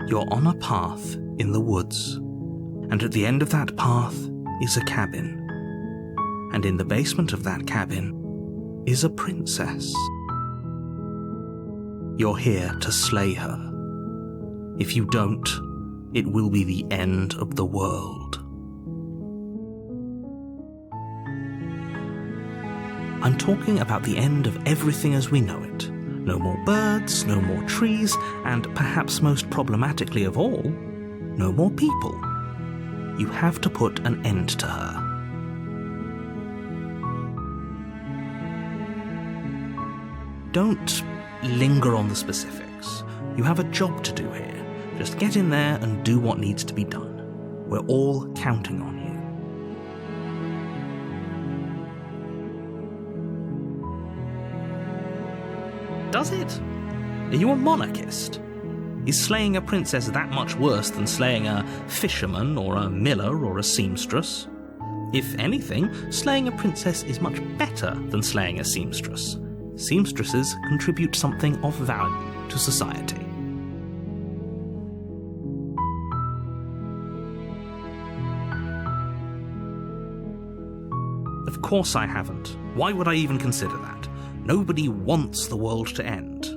You're on a path in the woods, and at the end of that path is a cabin. And in the basement of that cabin is a princess. You're here to slay her. If you don't, it will be the end of the world. I'm talking about the end of everything as we know it. No more birds, no more trees, and perhaps most problematically of all, no more people. You have to put an end to her. Don't linger on the specifics. You have a job to do here. Just get in there and do what needs to be done. We're all counting on you. Does it? Are you a monarchist? Is slaying a princess that much worse than slaying a fisherman or a miller or a seamstress? If anything, slaying a princess is much better than slaying a seamstress. Seamstresses contribute something of value to society. Of course I haven't. Why would I even consider that? Nobody wants the world to end.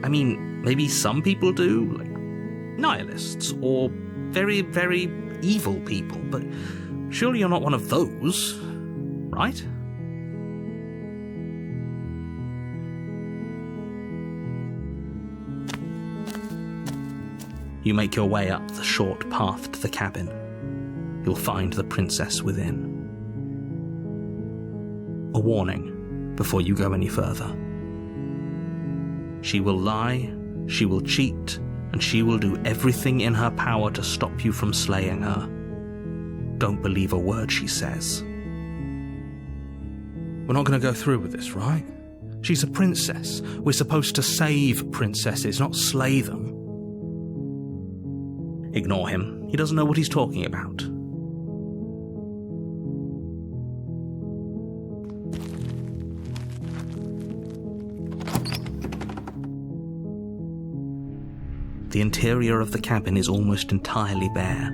I mean, maybe some people do, like nihilists or very, very evil people, but surely you're not one of those, right? You make your way up the short path to the cabin. You'll find the princess within. A warning before you go any further. She will lie, she will cheat, and she will do everything in her power to stop you from slaying her. Don't believe a word she says. We're not going to go through with this, right? She's a princess. We're supposed to save princesses, not slay them. Ignore him. He doesn't know what he's talking about. The interior of the cabin is almost entirely bare.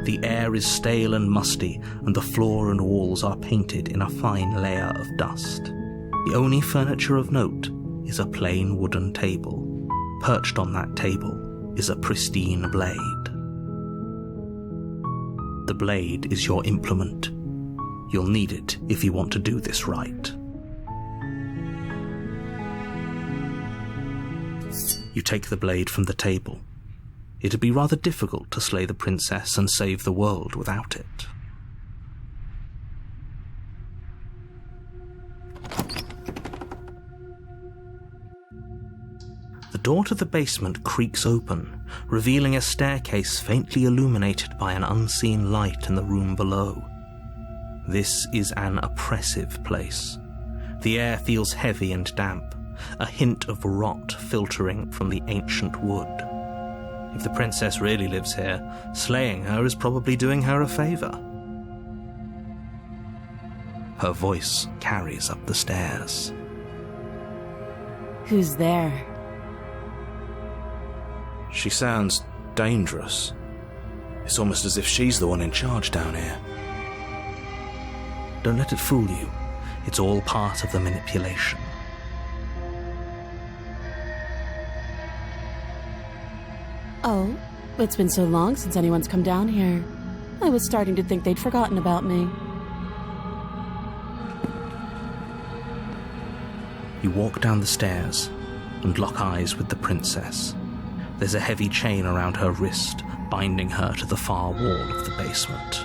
The air is stale and musty, and the floor and walls are painted in a fine layer of dust. The only furniture of note is a plain wooden table. Perched on that table is a pristine blade. The blade is your implement. You'll need it if you want to do this right. You take the blade from the table. It'd be rather difficult to slay the princess and save the world without it. The door to the basement creaks open, revealing a staircase faintly illuminated by an unseen light in the room below. This is an oppressive place. The air feels heavy and damp, a hint of rot filtering from the ancient wood. If the princess really lives here, slaying her is probably doing her a favor. Her voice carries up the stairs. Who's there? She sounds dangerous. It's almost as if she's the one in charge down here. Don't let it fool you. It's all part of the manipulation. Oh, it's been so long since anyone's come down here. I was starting to think they'd forgotten about me. You walk down the stairs and lock eyes with the princess. There's a heavy chain around her wrist, binding her to the far wall of the basement.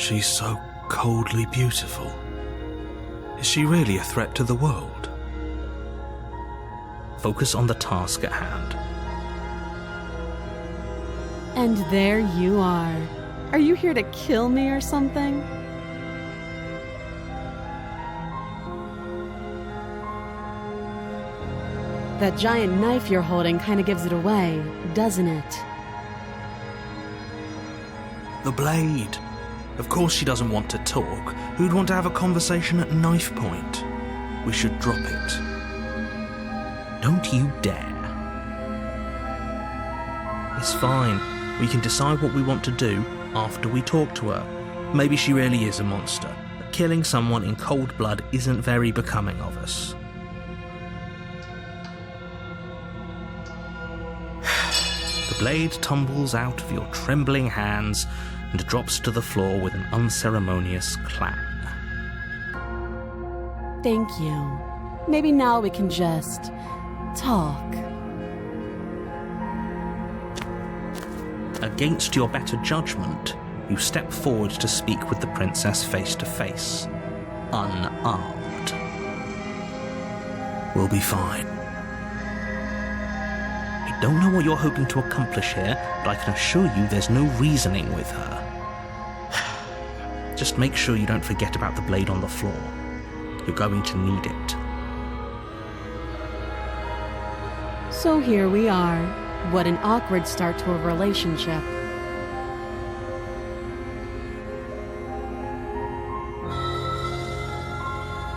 She's so coldly beautiful. Is she really a threat to the world? Focus on the task at hand. And there you are. Are you here to kill me or something? That giant knife you're holding kind of gives it away, doesn't it? The blade. Of course she doesn't want to talk. Who'd want to have a conversation at knife point? We should drop it. Don't you dare. It's fine. We can decide what we want to do after we talk to her. Maybe she really is a monster, but killing someone in cold blood isn't very becoming of us. The blade tumbles out of your trembling hands and drops to the floor with an unceremonious clang. Thank you. Maybe now we can just talk. Against your better judgment, you step forward to speak with the princess face to face, unarmed. We'll be fine. I don't know what you're hoping to accomplish here, but I can assure you there's no reasoning with her. Just make sure you don't forget about the blade on the floor. You're going to need it. So here we are. What an awkward start to a relationship.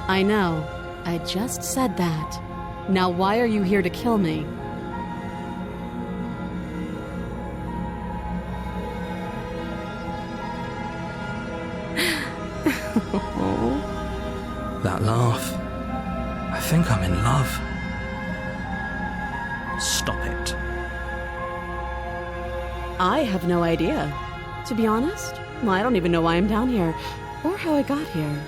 I know. I just said that. Now why are you here to kill me? That laugh. I think I'm in love. Stop it. I have no idea. To be honest, I don't even know why I'm down here, or how I got here.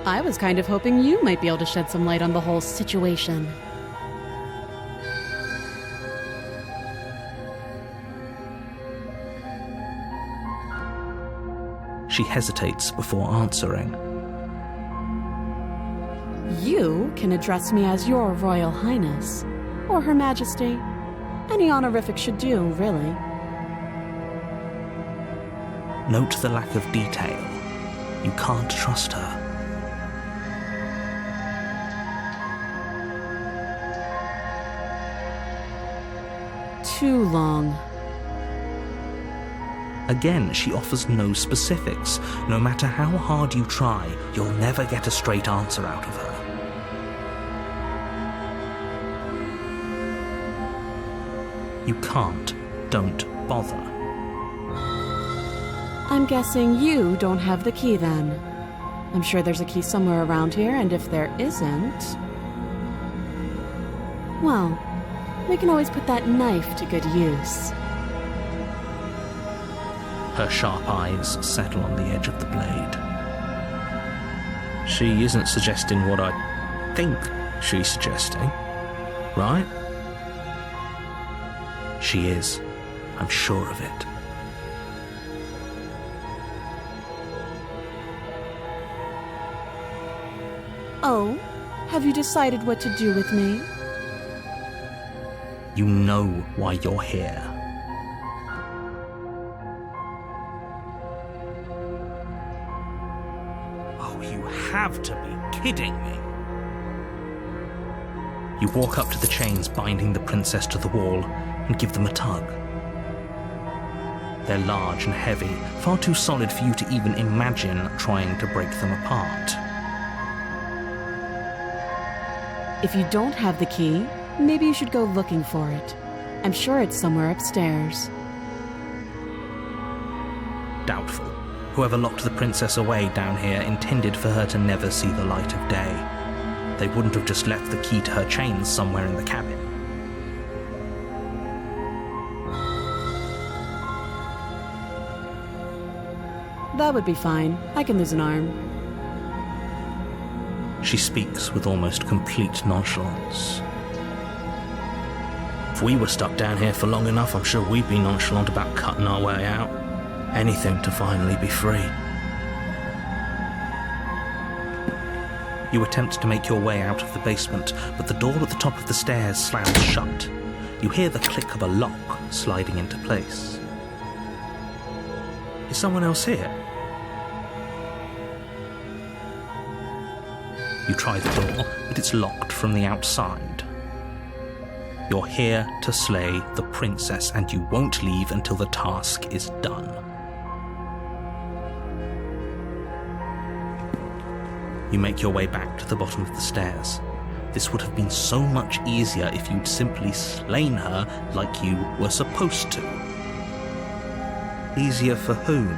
I was kind of hoping you might be able to shed some light on the whole situation. She hesitates before answering. You can address me as Your Royal Highness, or Her Majesty. Any honorific should do, really. Note the lack of detail. You can't trust her. Too long. Again, she offers no specifics. No matter how hard you try, you'll never get a straight answer out of her. You can't. Don't bother. I'm guessing you don't have the key then. I'm sure there's a key somewhere around here, and if there isn't... well, we can always put that knife to good use. Her sharp eyes settle on the edge of the blade. She isn't suggesting what I think she's suggesting, right? She is. I'm sure of it. Oh, have you decided what to do with me? You know why you're here. Oh, you have to be kidding me. You walk up to the chains binding the princess to the wall and give them a tug. They're large and heavy, far too solid for you to even imagine trying to break them apart. If you don't have the key, maybe you should go looking for it. I'm sure it's somewhere upstairs. Doubtful. Whoever locked the princess away down here intended for her to never see the light of day. They wouldn't have just left the key to her chains somewhere in the cabin. That would be fine. I can lose an arm. She speaks with almost complete nonchalance. If we were stuck down here for long enough, I'm sure we'd be nonchalant about cutting our way out. Anything to finally be free. You attempt to make your way out of the basement, but the door at the top of the stairs slams shut. You hear the click of a lock sliding into place. Is someone else here? You try the door, but it's locked from the outside. You're here to slay the princess, and you won't leave until the task is done. You make your way back to the bottom of the stairs. this would have been so much easier if you'd simply slain her like you were supposed to. Easier for whom?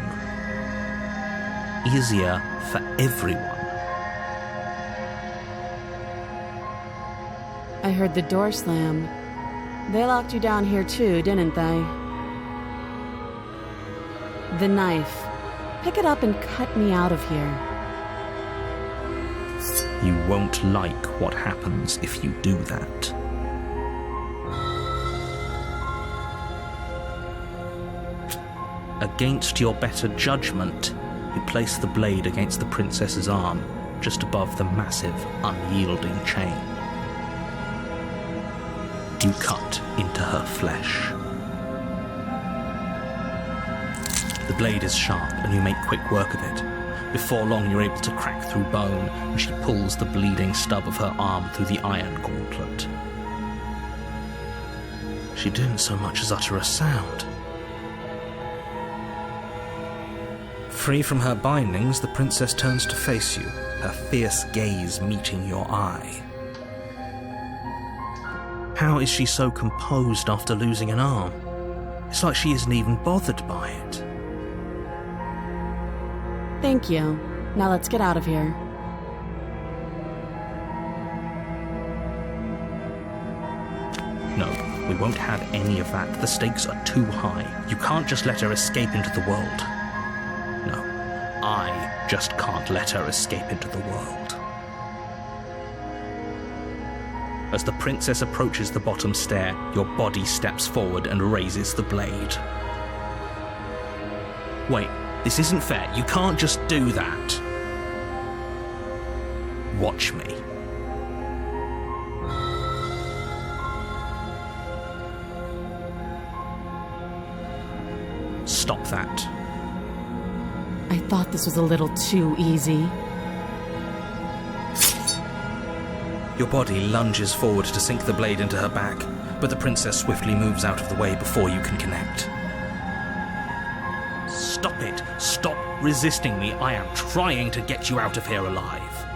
Easier for everyone. I heard the door slam. They locked you down here too, didn't they? The knife. Pick it up and cut me out of here. You won't like what happens if you do that. Against your better judgment, you place the blade against the princess's arm, just above the massive, unyielding chain. You cut into her flesh. The blade is sharp and you make quick work of it. Before long you're able to crack through bone, and she pulls the bleeding stub of her arm through the iron gauntlet. She didn't so much as utter a sound. Free from her bindings, the princess turns to face you, her fierce gaze meeting your eye. How is she so composed after losing an arm? It's like she isn't even bothered by it. Thank you. Now let's get out of here. No, we won't have any of that. The stakes are too high. You can't just let her escape into the world. No, I just can't let her escape into the world. As the princess approaches the bottom stair, your body steps forward and raises the blade. Wait, this isn't fair. You can't just do that. Watch me. Stop that. I thought this was a little too easy. Your body lunges forward to sink the blade into her back, but the princess swiftly moves out of the way before you can connect. Stop it! Stop resisting me! I am trying to get you out of here alive!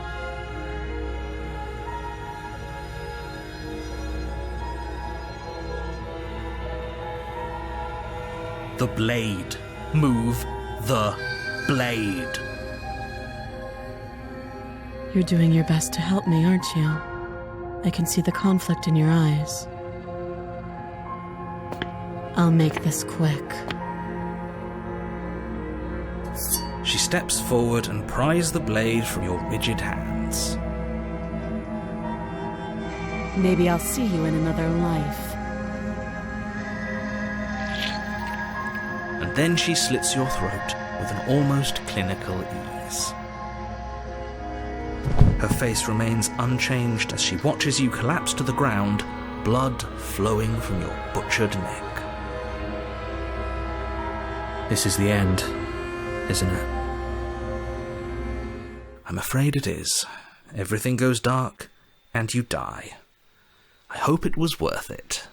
The blade! Move the blade! You're doing your best to help me, aren't you? I can see the conflict in your eyes. I'll make this quick. She steps forward and pries the blade from your rigid hands. Maybe I'll see you in another life. And then she slits your throat with an almost clinical ease. Her face remains unchanged as she watches you collapse to the ground, blood flowing from your butchered neck. This is the end, isn't it? I'm afraid it is. Everything goes dark, and you die. I hope it was worth it.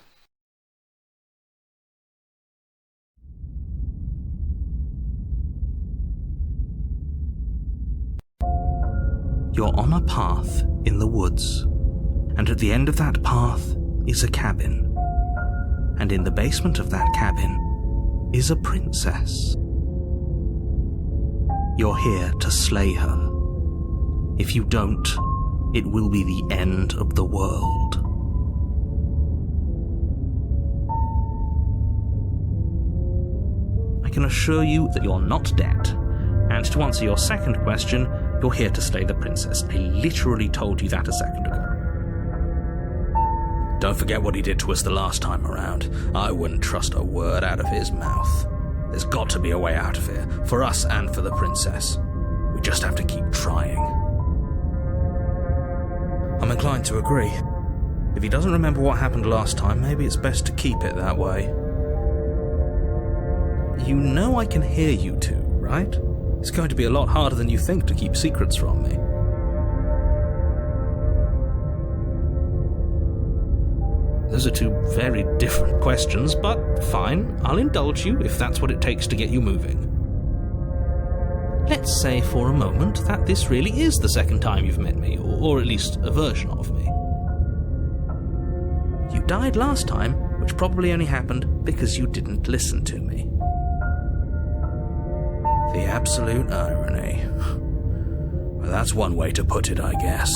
You're on a path in the woods, and at the end of that path is a cabin. And in the basement of that cabin is a princess. You're here to slay her. If you don't, it will be the end of the world. I can assure you that you're not dead. And to answer your second question, you're here to slay the princess. I literally told you that a second ago. Don't forget what he did to us the last time around. I wouldn't trust a word out of his mouth. There's got to be a way out of here, for us and for the princess. We just have to keep trying. I'm inclined to agree. If he doesn't remember what happened last time, maybe it's best to keep it that way. You know I can hear you two, right? It's going to be a lot harder than you think to keep secrets from me. Those are two very different questions, but fine, I'll indulge you if that's what it takes to get you moving. Let's say for a moment that this really is the second time you've met me, or at least a version of me. You died last time, which probably only happened because you didn't listen to me. The absolute irony. Well, that's one way to put it, I guess.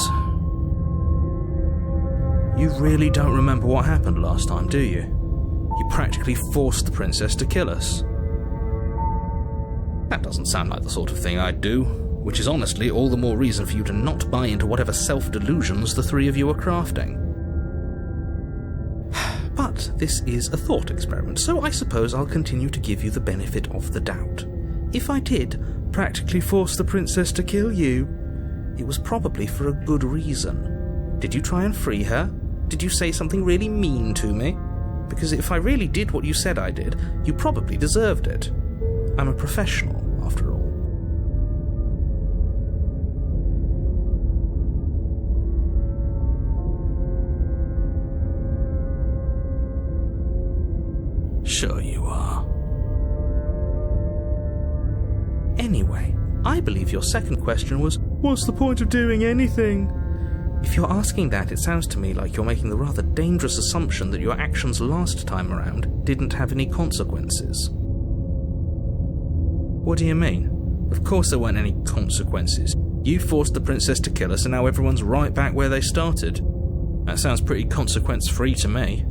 You really don't remember what happened last time, do you? You practically forced the princess to kill us. That doesn't sound like the sort of thing I'd do, which is honestly all the more reason for you to not buy into whatever self-delusions the three of you are crafting. But this is a thought experiment, so I suppose I'll continue to give you the benefit of the doubt. If I did practically force the princess to kill you, it was probably for a good reason. Did you try and free her? Did you say something really mean to me? Because if I really did what you said I did, you probably deserved it. I'm a professional, after all. Sure you are. Anyway, I believe your second question was, what's the point of doing anything? If you're asking that, it sounds to me like you're making the rather dangerous assumption that your actions last time around didn't have any consequences. What do you mean? Of course there weren't any consequences. You forced the princess to kill us and now everyone's right back where they started. That sounds pretty consequence-free to me.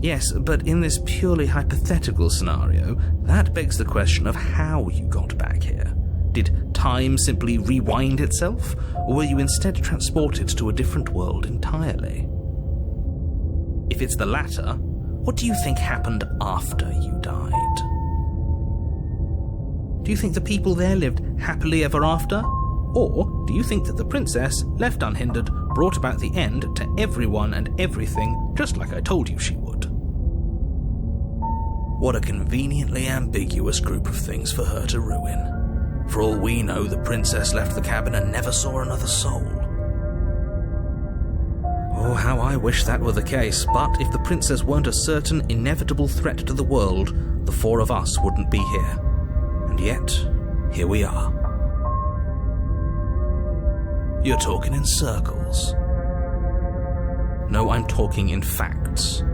Yes, but in this purely hypothetical scenario, that begs the question of how you got back here. Did time simply rewind itself, or were you instead transported to a different world entirely? If it's the latter, what do you think happened after you died? Do you think the people there lived happily ever after? Or do you think that the princess, left unhindered, brought about the end to everyone and everything, just like I told you she would? What a conveniently ambiguous group of things for her to ruin. For all we know, the princess left the cabin and never saw another soul. Oh, how I wish that were the case, but if the princess weren't a certain, inevitable threat to the world, the four of us wouldn't be here. And yet, here we are. You're talking in circles. No, I'm talking in facts.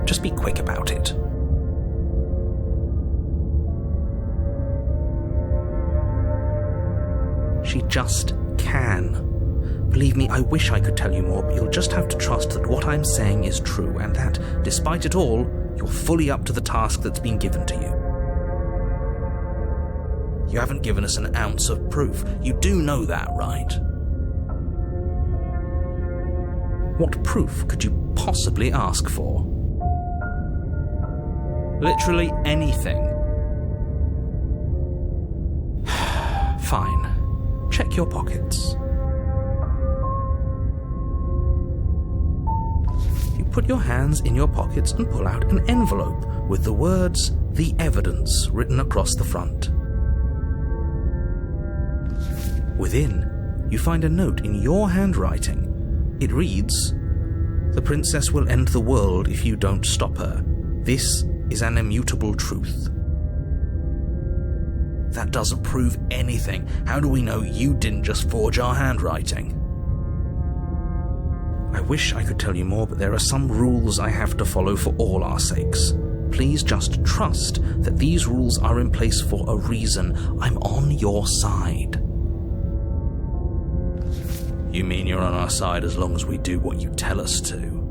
Just be quick about it. She just can. Believe me, I wish I could tell you more, but you'll just have to trust that what I'm saying is true, and that, despite it all, you're fully up to the task that's been given to you. You haven't given us an ounce of proof. You do know that, right? What proof could you possibly ask for? Literally anything. Fine. Check your pockets. You put your hands in your pockets and pull out an envelope with the words, "The Evidence," written across the front. Within, you find a note in your handwriting. It reads, "The princess will end the world if you don't stop her. This is an immutable truth." That doesn't prove anything. How do we know you didn't just forge our handwriting? I wish I could tell you more, but there are some rules I have to follow for all our sakes. Please just trust that these rules are in place for a reason. I'm on your side. You mean you're on our side as long as we do what you tell us to?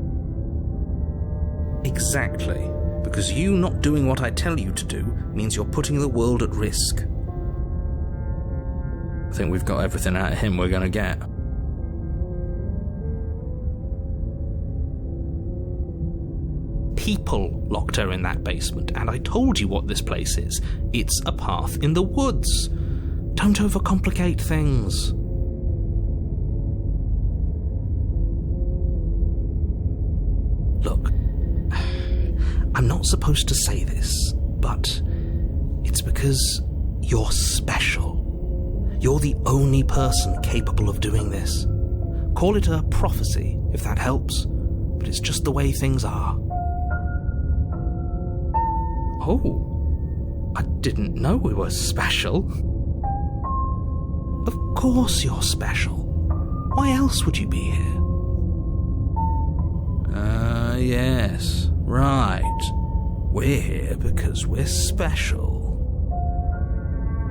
Exactly. Because you not doing what I tell you to do means you're putting the world at risk. I think we've got everything out of him we're gonna get. People locked her in that basement, and I told you what this place is. It's a path in the woods. Don't overcomplicate things. Look, I'm not supposed to say this, but it's because you're special. You're the only person capable of doing this. Call it a prophecy, if that helps, but it's just the way things are. Oh, I didn't know we were special. Of course you're special. Why else would you be here? Yes, right. We're here because we're special.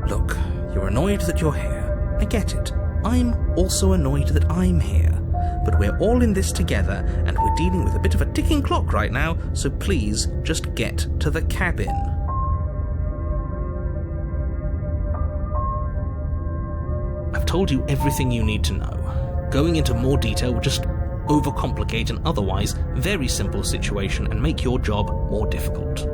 Look, you're annoyed that you're here. I get it. I'm also annoyed that I'm here. But we're all in this together, and we're dealing with a bit of a ticking clock right now, so please just get to the cabin. I've told you everything you need to know. Going into more detail would just overcomplicate an otherwise very simple situation and make your job more difficult.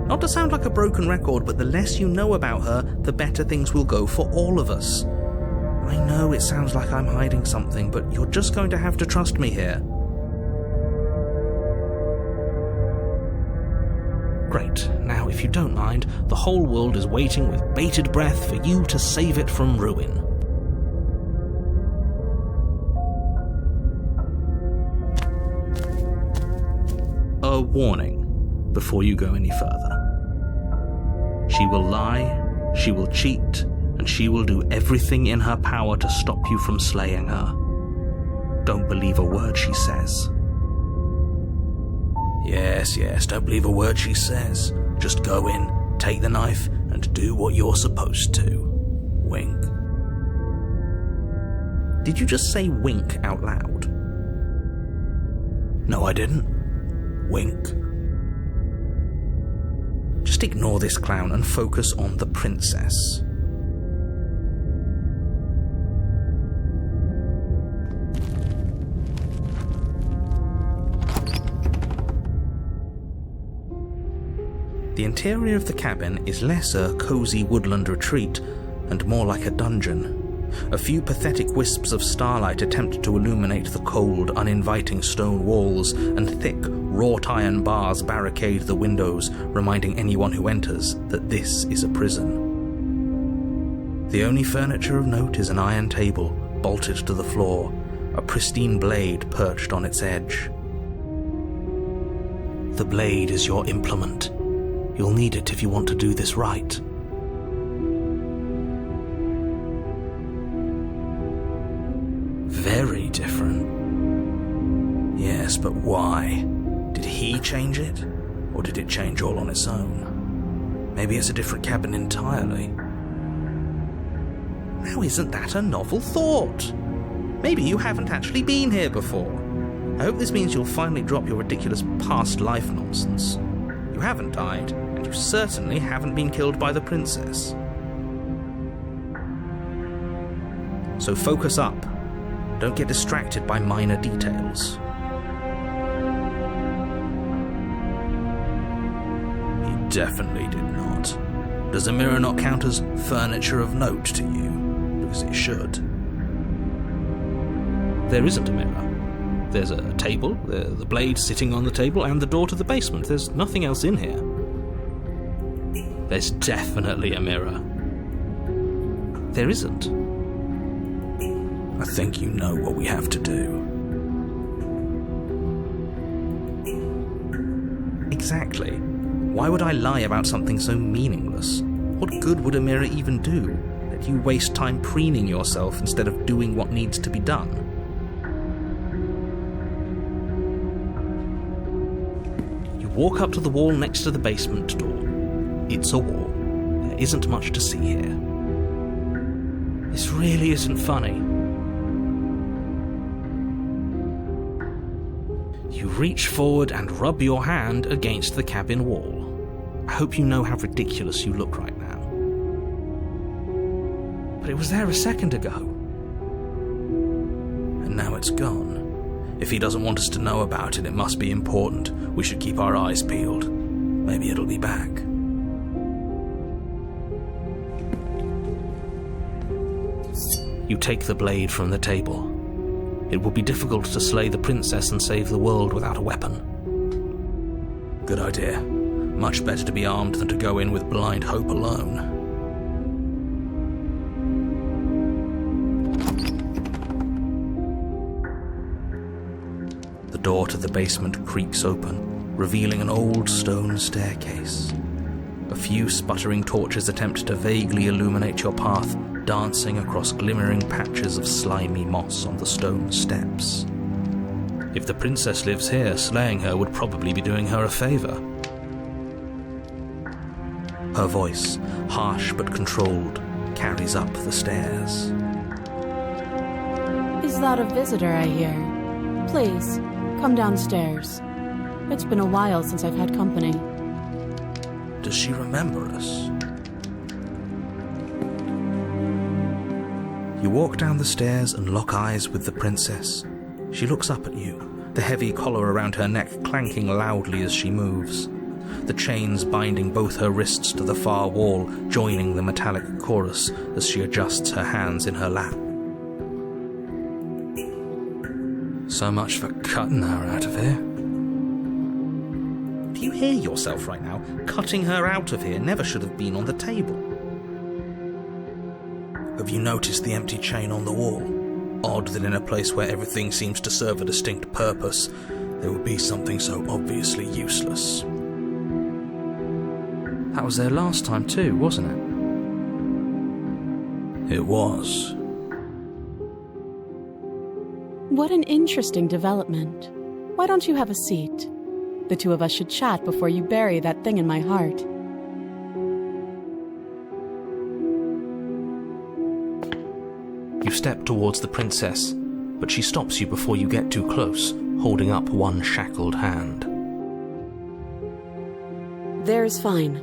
Not to sound like a broken record, but the less you know about her, the better things will go for all of us. I know it sounds like I'm hiding something, but you're just going to have to trust me here. Great. Now, if you don't mind, the whole world is waiting with bated breath for you to save it from ruin. A warning before you go any further. She will lie, she will cheat, and she will do everything in her power to stop you from slaying her. Don't believe a word she says. Yes, don't believe a word she says. Just go in, take the knife, and do what you're supposed to. Wink. Did you just say wink out loud? No, I didn't. Wink. Just ignore this clown and focus on the princess. The interior of the cabin is less a cosy woodland retreat and more like a dungeon. A few pathetic wisps of starlight attempt to illuminate the cold, uninviting stone walls, and thick, wrought iron bars barricade the windows, reminding anyone who enters that this is a prison. The only furniture of note is an iron table, bolted to the floor, a pristine blade perched on its edge. The blade is your implement. You'll need it if you want to do this right. Very different. Yes, but why? Did he change it? Or did it change all on its own? Maybe it's a different cabin entirely. Now isn't that a novel thought? Maybe you haven't actually been here before. I hope this means you'll finally drop your ridiculous past life nonsense. You haven't died, and you certainly haven't been killed by the princess. So focus up. Don't get distracted by minor details. He definitely did not. Does a mirror not count as furniture of note to you? Because it should. There isn't a mirror. There's a table, the blade sitting on the table, and the door to the basement. There's nothing else in here. There's definitely a mirror. There isn't. I think you know what we have to do. Exactly. Why would I lie about something so meaningless? What good would a mirror even do? Let you waste time preening yourself instead of doing what needs to be done. You walk up to the wall next to the basement door. It's a wall. There isn't much to see here. This really isn't funny. You reach forward and rub your hand against the cabin wall. I hope you know how ridiculous you look right now. But it was there a second ago. And now it's gone. If he doesn't want us to know about it, it must be important. We should keep our eyes peeled. Maybe it'll be back. You take the blade from the table. It will be difficult to slay the princess and save the world without a weapon. Good idea. Much better to be armed than to go in with blind hope alone. The door to the basement creaks open, revealing an old stone staircase. A few sputtering torches attempt to vaguely illuminate your path, dancing across glimmering patches of slimy moss on the stone steps. If the princess lives here, slaying her would probably be doing her a favour. Her voice, harsh but controlled, carries up the stairs. Is that a visitor I hear? Please, come downstairs. It's been a while since I've had company. Does she remember us? You walk down the stairs and lock eyes with the princess. She looks up at you, the heavy collar around her neck clanking loudly as she moves. The chains binding both her wrists to the far wall, joining the metallic chorus as she adjusts her hands in her lap. So much for cutting her out of here. Do you hear yourself right now? Cutting her out of here never should have been on the table. Have you noticed the empty chain on the wall? Odd that in a place where everything seems to serve a distinct purpose, there would be something so obviously useless. That was there last time too, wasn't it? It was. What an interesting development. Why don't you have a seat? The two of us should chat before you bury that thing in my heart. You step towards the princess, but she stops you before you get too close, holding up one shackled hand. There's fine.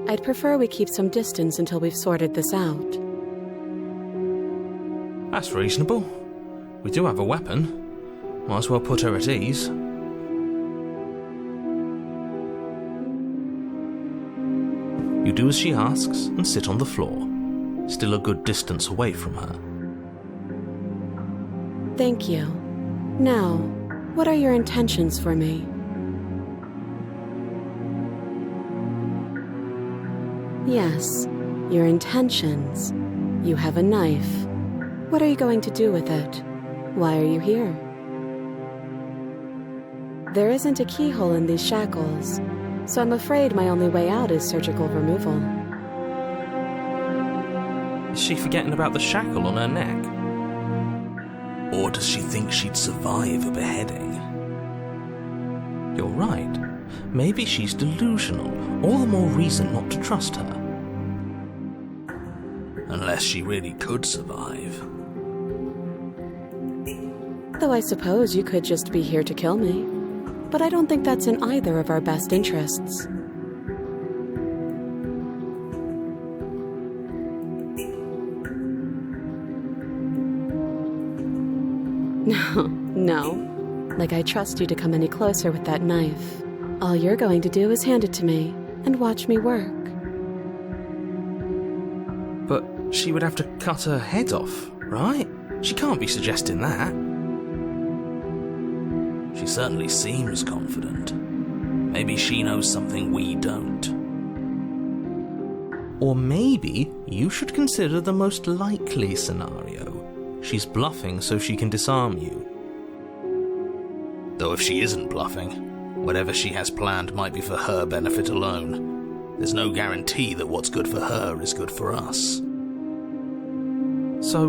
I'd prefer we keep some distance until we've sorted this out. That's reasonable. We do have a weapon. Might as well put her at ease. You do as she asks and sit on the floor, still a good distance away from her. Thank you. Now, what are your intentions for me? Yes, your intentions. You have a knife. What are you going to do with it? Why are you here? There isn't a keyhole in these shackles, so I'm afraid my only way out is surgical removal. Is she forgetting about the shackle on her neck? Or does she think she'd survive a beheading? You're right. Maybe she's delusional. All the more reason not to trust her. Unless she really could survive. Though I suppose you could just be here to kill me. But I don't think that's in either of our best interests. No. Like I trust you to come any closer with that knife. All you're going to do is hand it to me and watch me work. But she would have to cut her head off, right? She can't be suggesting that. She certainly seems confident. Maybe she knows something we don't. Or maybe you should consider the most likely scenario. She's bluffing so she can disarm you. Though if she isn't bluffing, whatever she has planned might be for her benefit alone. There's no guarantee that what's good for her is good for us. So,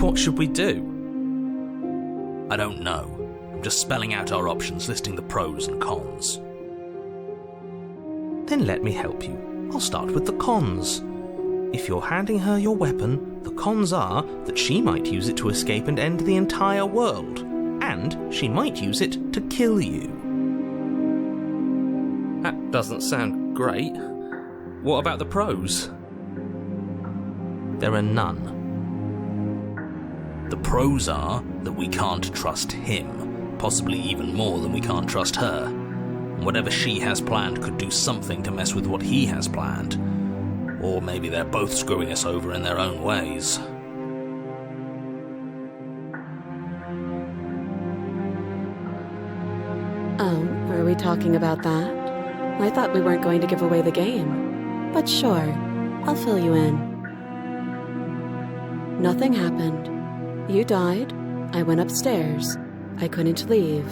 what should we do? I don't know. I'm just spelling out our options, listing the pros and cons. Then let me help you. I'll start with the cons. If you're handing her your weapon, the cons are that she might use it to escape and end the entire world. And she might use it to kill you. That doesn't sound great. What about the pros? There are none. The pros are that we can't trust him, possibly even more than we can't trust her. Whatever she has planned could do something to mess with what he has planned. Or maybe they're both screwing us over in their own ways. Oh, are we talking about that? I thought we weren't going to give away the game. But sure, I'll fill you in. Nothing happened. You died. I went upstairs. I couldn't leave.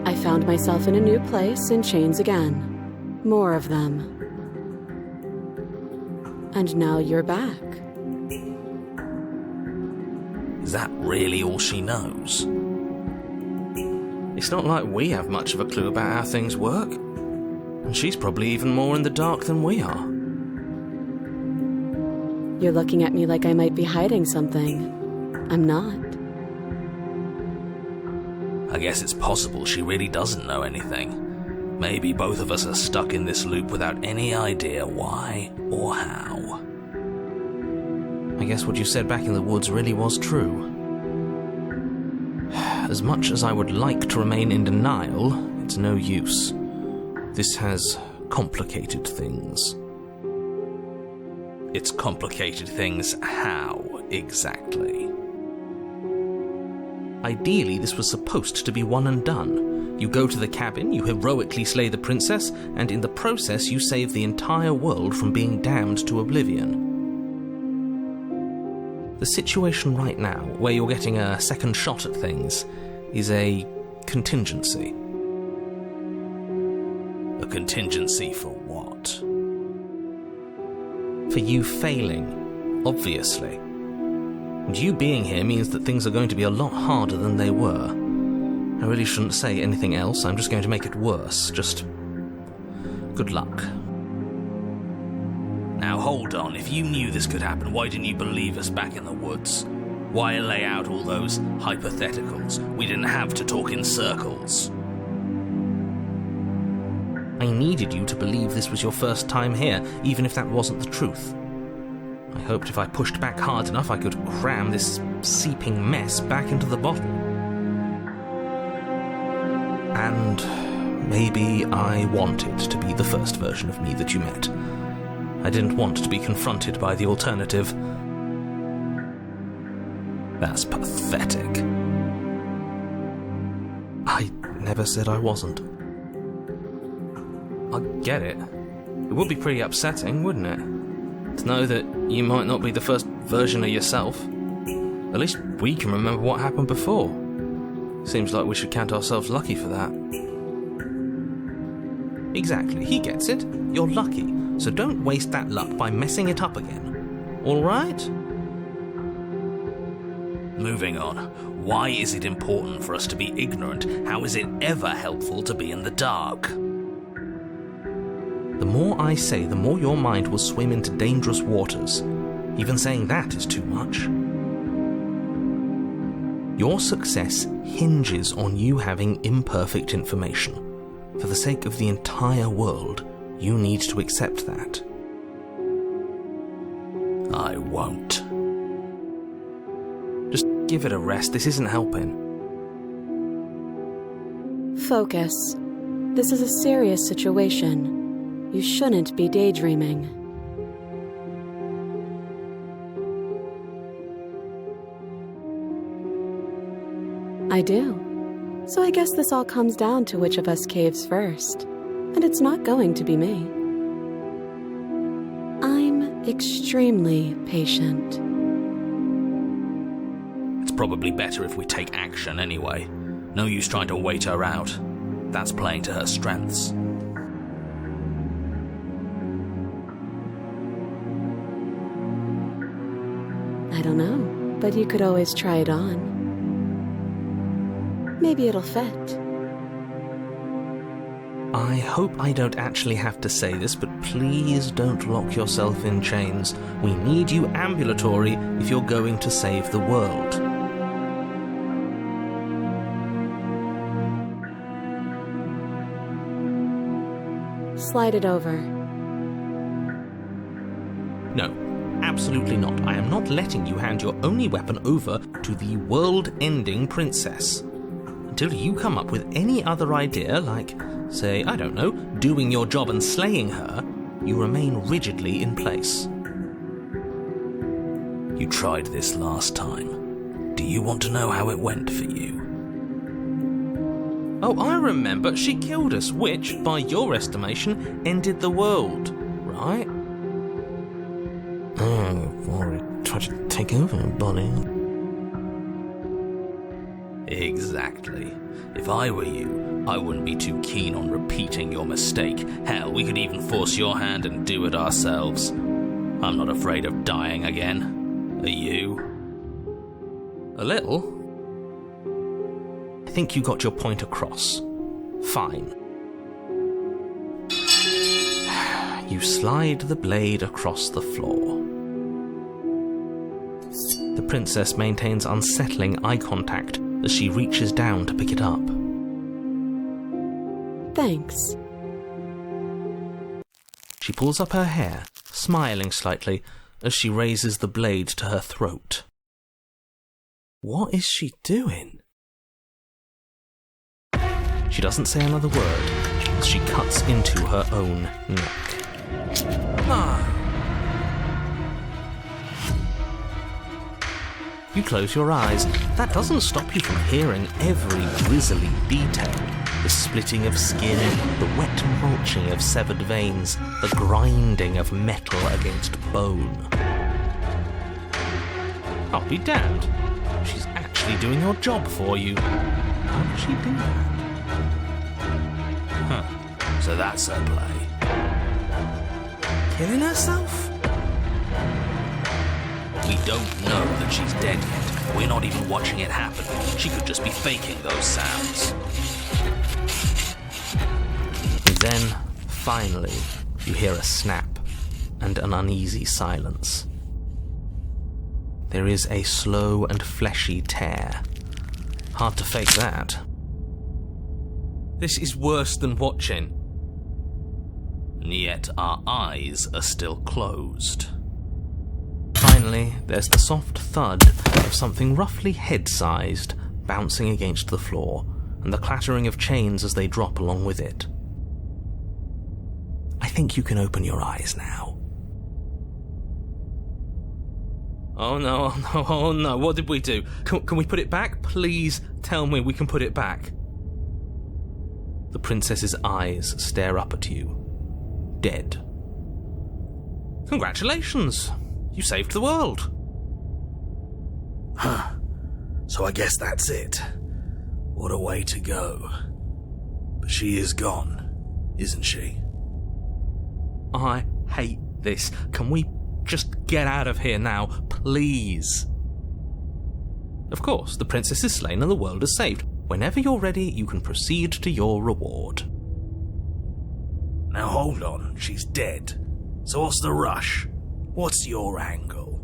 I found myself in a new place in chains again. More of them. And now you're back. Is that really all she knows? It's not like we have much of a clue about how things work. And she's probably even more in the dark than we are. You're looking at me like I might be hiding something. I'm not. I guess it's possible she really doesn't know anything. Maybe both of us are stuck in this loop without any idea why or how. I guess what you said back in the woods really was true. As much as I would like to remain in denial, it's no use. This has complicated things. It's complicated things how, exactly? Ideally, this was supposed to be one and done. You go to the cabin, you heroically slay the princess, and in the process you save the entire world from being damned to oblivion. The situation right now, where you're getting a second shot at things, is a contingency. A contingency for what? For you failing, obviously. And you being here means that things are going to be a lot harder than they were. I really shouldn't say anything else, I'm just going to make it worse. Just good luck. Now hold on, if you knew this could happen, why didn't you believe us back in the woods? Why lay out all those hypotheticals? We didn't have to talk in circles. I needed you to believe this was your first time here, even if that wasn't the truth. I hoped if I pushed back hard enough I could cram this seeping mess back into the bottle. And maybe I wanted to be the first version of me that you met. I didn't want to be confronted by the alternative. That's pathetic. I never said I wasn't. I get it. It would be pretty upsetting, wouldn't it? To know that you might not be the first version of yourself. At least we can remember what happened before. Seems like we should count ourselves lucky for that. Exactly, he gets it. You're lucky. So don't waste that luck by messing it up again. Alright? Moving on. Why is it important for us to be ignorant? How is it ever helpful to be in the dark? The more I say, the more your mind will swim into dangerous waters. Even saying that is too much. Your success hinges on you having imperfect information. For the sake of the entire world, you need to accept that. I won't. Just give it a rest, this isn't helping. Focus. This is a serious situation. You shouldn't be daydreaming. I do. So I guess this all comes down to which of us caves first. And it's not going to be me. I'm extremely patient. It's probably better if we take action anyway. No use trying to wait her out. That's playing to her strengths. I don't know, but you could always try it on. Maybe it'll fit. I hope I don't actually have to say this, but please don't lock yourself in chains. We need you ambulatory if you're going to save the world. Slide it over. No, absolutely not. I am not letting you hand your only weapon over to the world-ending princess. Until you come up with any other idea, like, say, I don't know, doing your job and slaying her, you remain rigidly in place. You tried this last time. Do you want to know how it went for you? Oh, I remember. She killed us, which, by your estimation, ended the world, right? Oh, or it tried to take over her body. Exactly. If I were you, I wouldn't be too keen on repeating your mistake. Hell, we could even force your hand and do it ourselves. I'm not afraid of dying again. Are you? A little. I think you got your point across. Fine. You slide the blade across the floor. The princess maintains unsettling eye contact as she reaches down to pick it up. Thanks. She pulls up her hair, smiling slightly as she raises the blade to her throat. What is she doing? She doesn't say another word as she cuts into her own neck. You close your eyes. That doesn't stop you from hearing every grisly detail. The splitting of skin, the wet mulching of severed veins, the grinding of metal against bone. I'll be damned. She's actually doing your job for you. How does she do that? Huh. So that's her play. Killing herself? We don't know that she's dead yet. We're not even watching it happen. She could just be faking those sounds. And then, finally, you hear a snap and an uneasy silence. There is a slow and fleshy tear. Hard to fake that. This is worse than watching. And yet our eyes are still closed. Finally, there's the soft thud of something roughly head-sized bouncing against the floor, and the clattering of chains as they drop along with it. I think you can open your eyes now. Oh no, oh no, oh no, what did we do? Can we put it back? Please tell me we can put it back. The princess's eyes stare up at you. Dead. Congratulations! You saved the world. Huh. So I guess that's it. What a way to go. But she is gone, isn't she? I hate this. Can we just get out of here now, please? Of course, the princess is slain and the world is saved. Whenever you're ready, you can proceed to your reward. Now hold on, she's dead. So what's the rush? What's your angle?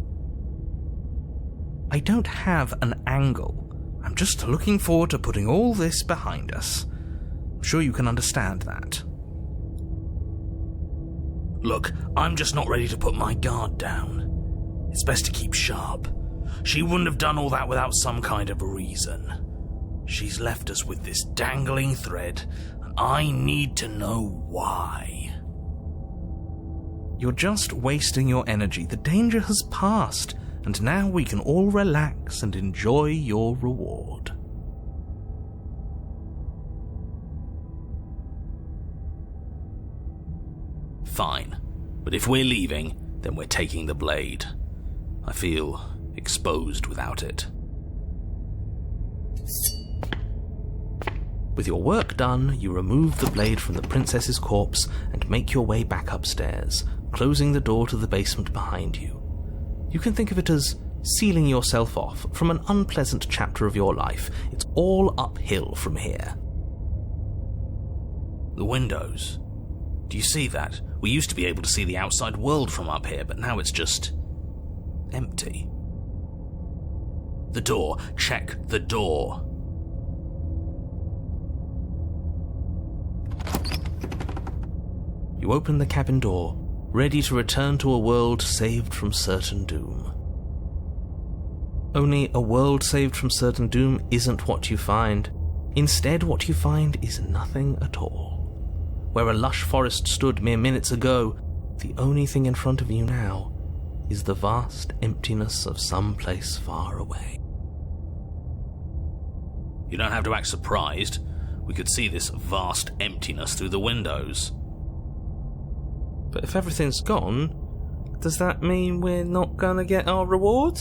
I don't have an angle. I'm just looking forward to putting all this behind us. I'm sure you can understand that. Look, I'm just not ready to put my guard down. It's best to keep sharp. She wouldn't have done all that without some kind of a reason. She's left us with this dangling thread, and I need to know why. You're just wasting your energy. The danger has passed, and now we can all relax and enjoy your reward. Fine, but if we're leaving, then we're taking the blade. I feel exposed without it. With your work done, you remove the blade from the princess's corpse and make your way back upstairs, closing the door to the basement behind you. You can think of it as sealing yourself off from an unpleasant chapter of your life. It's all uphill from here. The windows. Do you see that? We used to be able to see the outside world from up here, but now it's just empty. The door. Check the door. You open the cabin door, ready to return to a world saved from certain doom. Only a world saved from certain doom isn't what you find. Instead, what you find is nothing at all. Where a lush forest stood mere minutes ago, the only thing in front of you now is the vast emptiness of some place far away. You don't have to act surprised. We could see this vast emptiness through the windows. But if everything's gone, does that mean we're not gonna get our reward?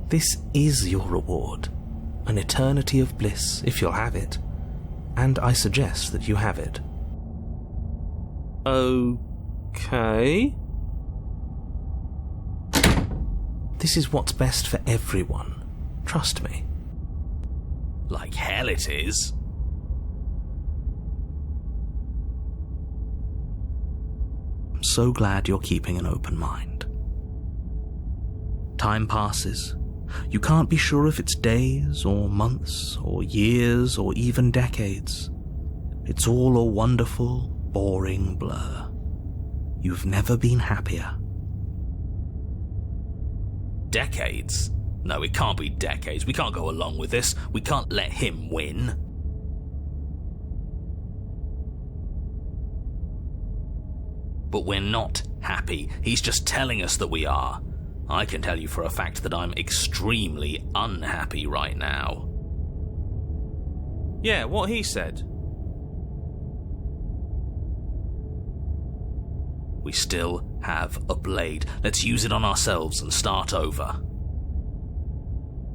This is your reward. An eternity of bliss, if you'll have it. And I suggest that you have it. Okay. This is what's best for everyone. Trust me. Like hell it is. I'm so glad you're keeping an open mind. Time passes. You can't be sure if it's days or months or years or even decades. It's all a wonderful, boring blur. You've never been happier. Decades? No, it can't be decades. We can't go along with this. We can't let him win. But we're not happy. He's just telling us that we are. I can tell you for a fact that I'm extremely unhappy right now. Yeah, what he said. We still have a blade. Let's use it on ourselves and start over.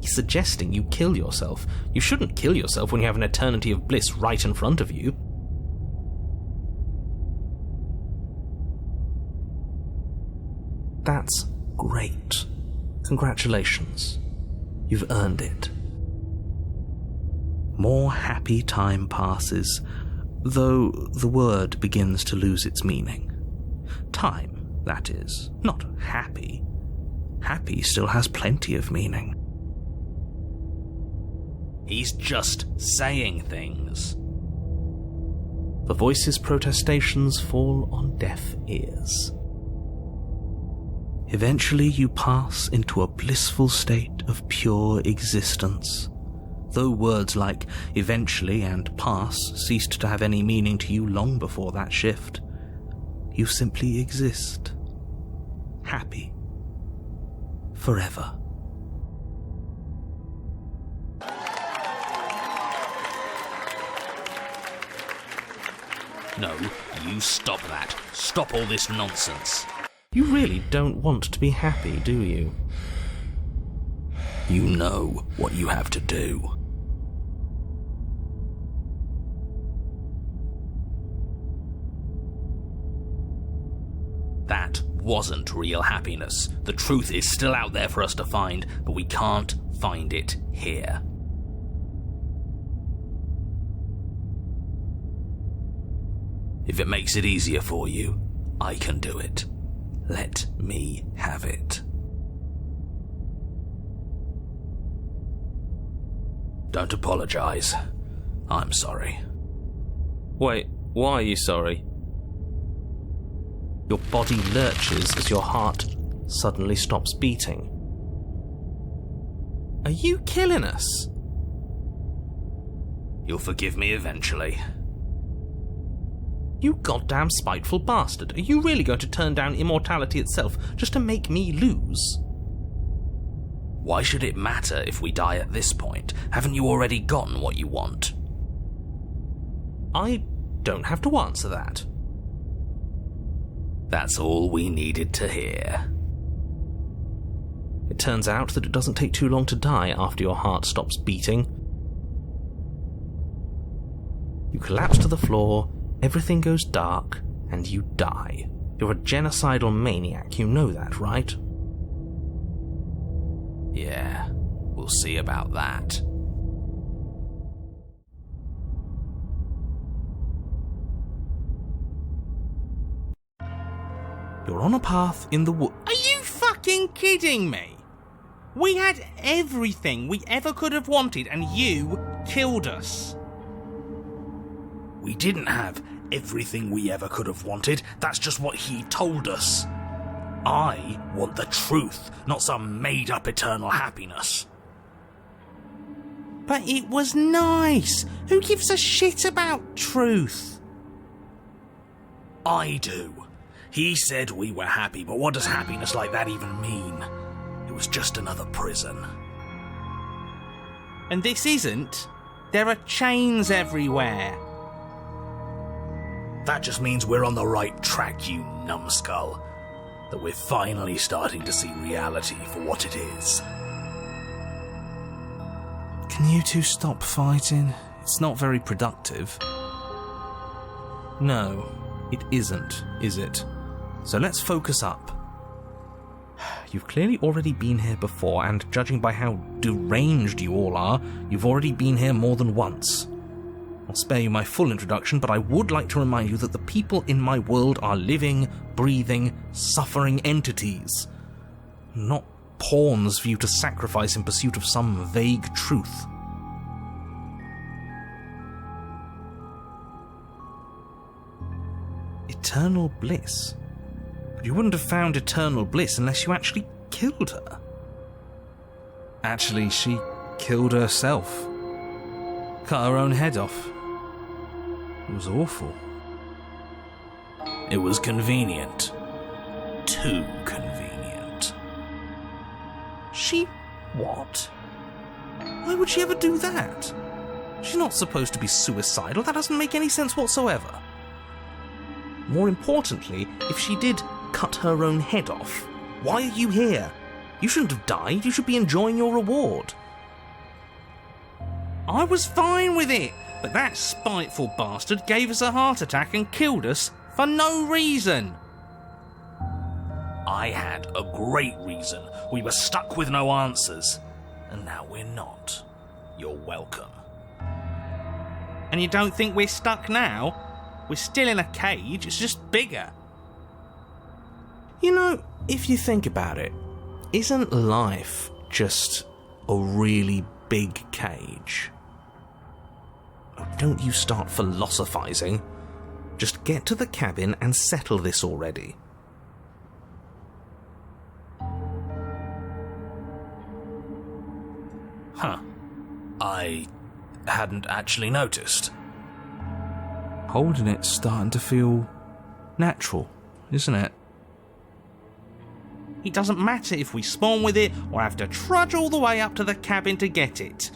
He's suggesting you kill yourself. You shouldn't kill yourself when you have an eternity of bliss right in front of you. That's great. Congratulations. You've earned it. More happy time passes, though the word begins to lose its meaning. Time, that is, not happy. Happy still has plenty of meaning. He's just saying things. The voice's protestations fall on deaf ears. Eventually you pass into a blissful state of pure existence. Though words like eventually and pass ceased to have any meaning to you long before that shift, you simply exist. Happy. Forever. No, you stop that. Stop all this nonsense. You really don't want to be happy, do you? You know what you have to do. That wasn't real happiness. The truth is still out there for us to find, but we can't find it here. If it makes it easier for you, I can do it. Let me have it. Don't apologize. I'm sorry. Wait, why are you sorry? Your body lurches as your heart suddenly stops beating. Are you killing us? You'll forgive me eventually. You goddamn spiteful bastard. Are you really going to turn down immortality itself just to make me lose? Why should it matter if we die at this point? Haven't you already gotten what you want? I don't have to answer that. That's all we needed to hear. It turns out that it doesn't take too long to die after your heart stops beating. You collapse to the floor, everything goes dark, and you die. You're a genocidal maniac, you know that, right? Yeah, we'll see about that. You're on a path in the wood. Are you fucking kidding me? We had everything we ever could have wanted and you killed us. We didn't have everything we ever could have wanted. That's just what he told us. I want the truth, not some made-up eternal happiness. But it was nice. Who gives a shit about truth? I do. He said we were happy, but what does happiness like that even mean? It was just another prison. And this isn't. There are chains everywhere. That just means we're on the right track, you numbskull. That we're finally starting to see reality for what it is. Can you two stop fighting? It's not very productive. No, it isn't, is it? So let's focus up. you've clearly already been here before, and judging by how deranged you all are, you've already been here more than once. I'll spare you my full introduction, but I would like to remind you that the people in my world are living, breathing, suffering entities, not pawns for you to sacrifice in pursuit of some vague truth. Eternal bliss? But you wouldn't have found eternal bliss unless you actually killed her. Actually, she killed herself. Cut her own head off. It was awful. It was convenient. Too convenient. She... what? Why would she ever do that? She's not supposed to be suicidal. That doesn't make any sense whatsoever. More importantly, if she did cut her own head off, why are you here? You shouldn't have died. You should be enjoying your reward. I was fine with it, but that spiteful bastard gave us a heart attack and killed us for no reason. I had a great reason. We were stuck with no answers. And now we're not. You're welcome. And you don't think we're stuck now? We're still in a cage, it's just bigger. You know, if you think about it, isn't life just a really big cage? Oh, don't you start philosophizing. Just get to the cabin and settle this already. Huh. I hadn't actually noticed. Holding it's starting to feel natural, isn't it? It doesn't matter if we spawn with it or have to trudge all the way up to the cabin to get it.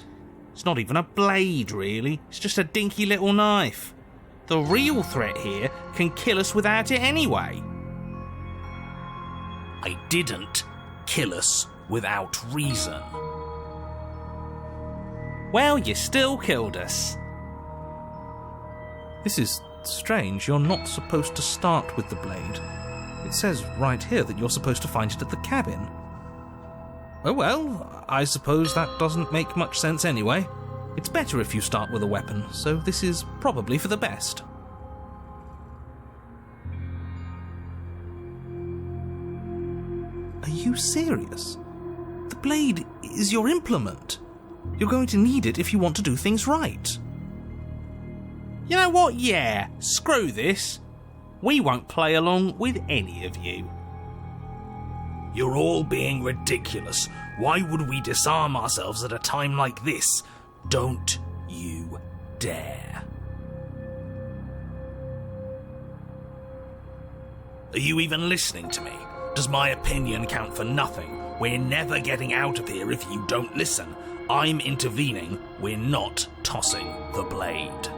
It's not even a blade, really. It's just a dinky little knife. The real threat here can kill us without it anyway. I didn't kill us without reason. Well, you still killed us. This is strange. You're not supposed to start with the blade. It says right here that you're supposed to find it at the cabin. Oh well, I suppose that doesn't make much sense anyway. It's better if you start with a weapon, so this is probably for the best. Are you serious? The blade is your implement. You're going to need it if you want to do things right. You know what? Yeah, screw this. We won't play along with any of you. You're all being ridiculous. Why would we disarm ourselves at a time like this? Don't you dare. Are you even listening to me? Does my opinion count for nothing? We're never getting out of here if you don't listen. I'm intervening. We're not tossing the blade.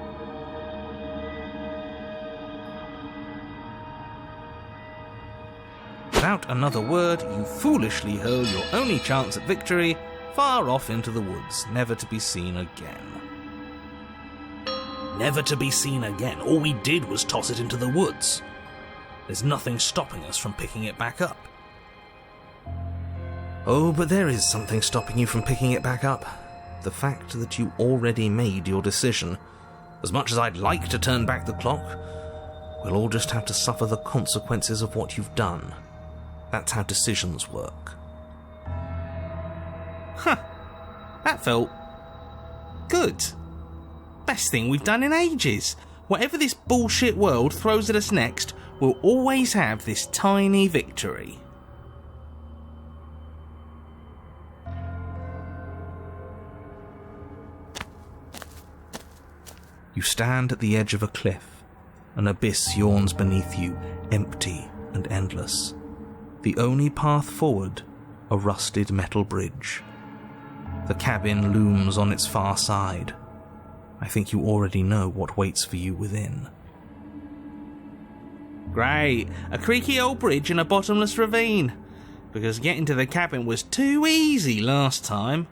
Without another word, you foolishly hurl your only chance at victory far off into the woods, never to be seen again. Never to be seen again. All we did was toss it into the woods. There's nothing stopping us from picking it back up. Oh, but there is something stopping you from picking it back up. The fact that you already made your decision. As much as I'd like to turn back the clock, we'll all just have to suffer the consequences of what you've done. That's how decisions work. Huh. That felt good. Best thing we've done in ages. Whatever this bullshit world throws at us next, we'll always have this tiny victory. You stand at the edge of a cliff. An abyss yawns beneath you, empty and endless. The only path forward, a rusted metal bridge. The cabin looms on its far side. I think you already know what waits for you within. Great, a creaky old bridge in a bottomless ravine. Because getting to the cabin was too easy last time.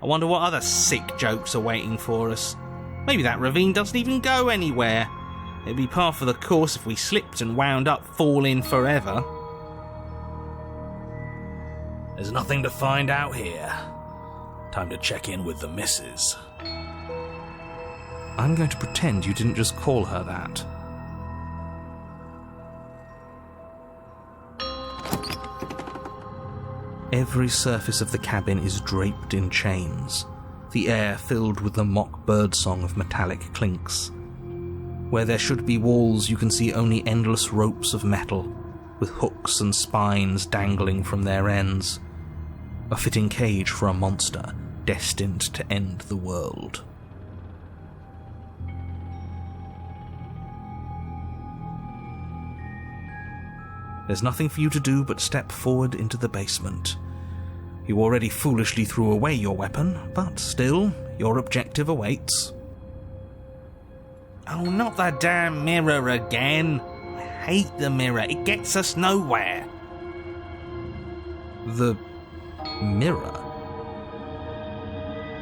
I wonder what other sick jokes are waiting for us. Maybe that ravine doesn't even go anywhere. It'd be par for the course if we slipped and wound up falling forever. There's nothing to find out here. Time to check in with the missus. I'm going to pretend you didn't just call her that. Every surface of the cabin is draped in chains, the air filled with the mock birdsong of metallic clinks. Where there should be walls, you can see only endless ropes of metal, with hooks and spines dangling from their ends. A fitting cage for a monster destined to end the world. There's nothing for you to do but step forward into the basement. You already foolishly threw away your weapon, but still, your objective awaits. Oh, not the damn mirror again. I hate the mirror. It gets us nowhere. The mirror?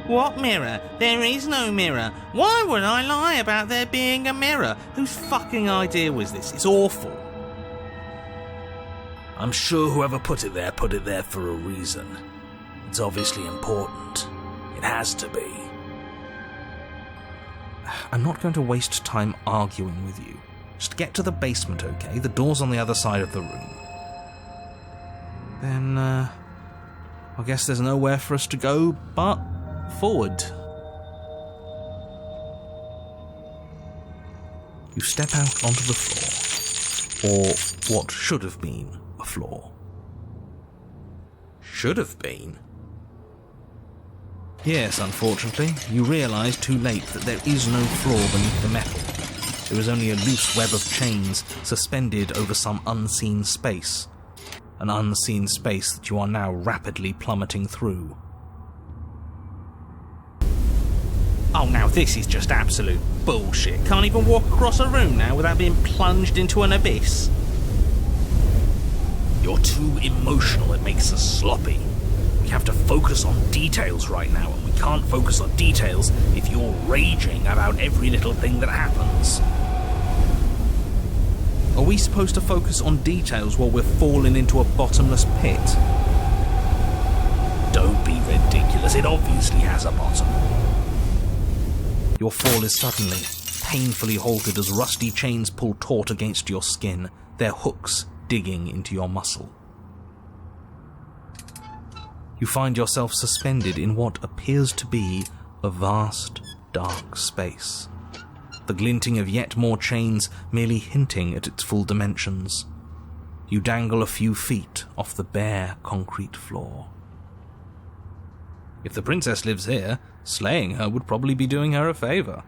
What mirror? There is no mirror. Why would I lie about there being a mirror? Whose fucking idea was this? It's awful. I'm sure whoever put it there for a reason. It's obviously important. It has to be. I'm not going to waste time arguing with you. Just get to the basement, okay? The door's on the other side of the room. Then, I guess there's nowhere for us to go but forward. You step out onto the floor, or what should have been a floor. Should have been? Yes, unfortunately, you realise too late that there is no floor beneath the metal. There is only a loose web of chains suspended over some unseen space. An unseen space that you are now rapidly plummeting through. Oh, now this is just absolute bullshit. Can't even walk across a room now without being plunged into an abyss. You're too emotional, it makes us sloppy. We have to focus on details right now, and we can't focus on details if you're raging about every little thing that happens. Are we supposed to focus on details while we're falling into a bottomless pit? Don't be ridiculous, it obviously has a bottom. Your fall is suddenly, painfully halted as rusty chains pull taut against your skin, their hooks digging into your muscle. You find yourself suspended in what appears to be a vast, dark space. The glinting of yet more chains merely hinting at its full dimensions. You dangle a few feet off the bare concrete floor. If the princess lives here, slaying her would probably be doing her a favour.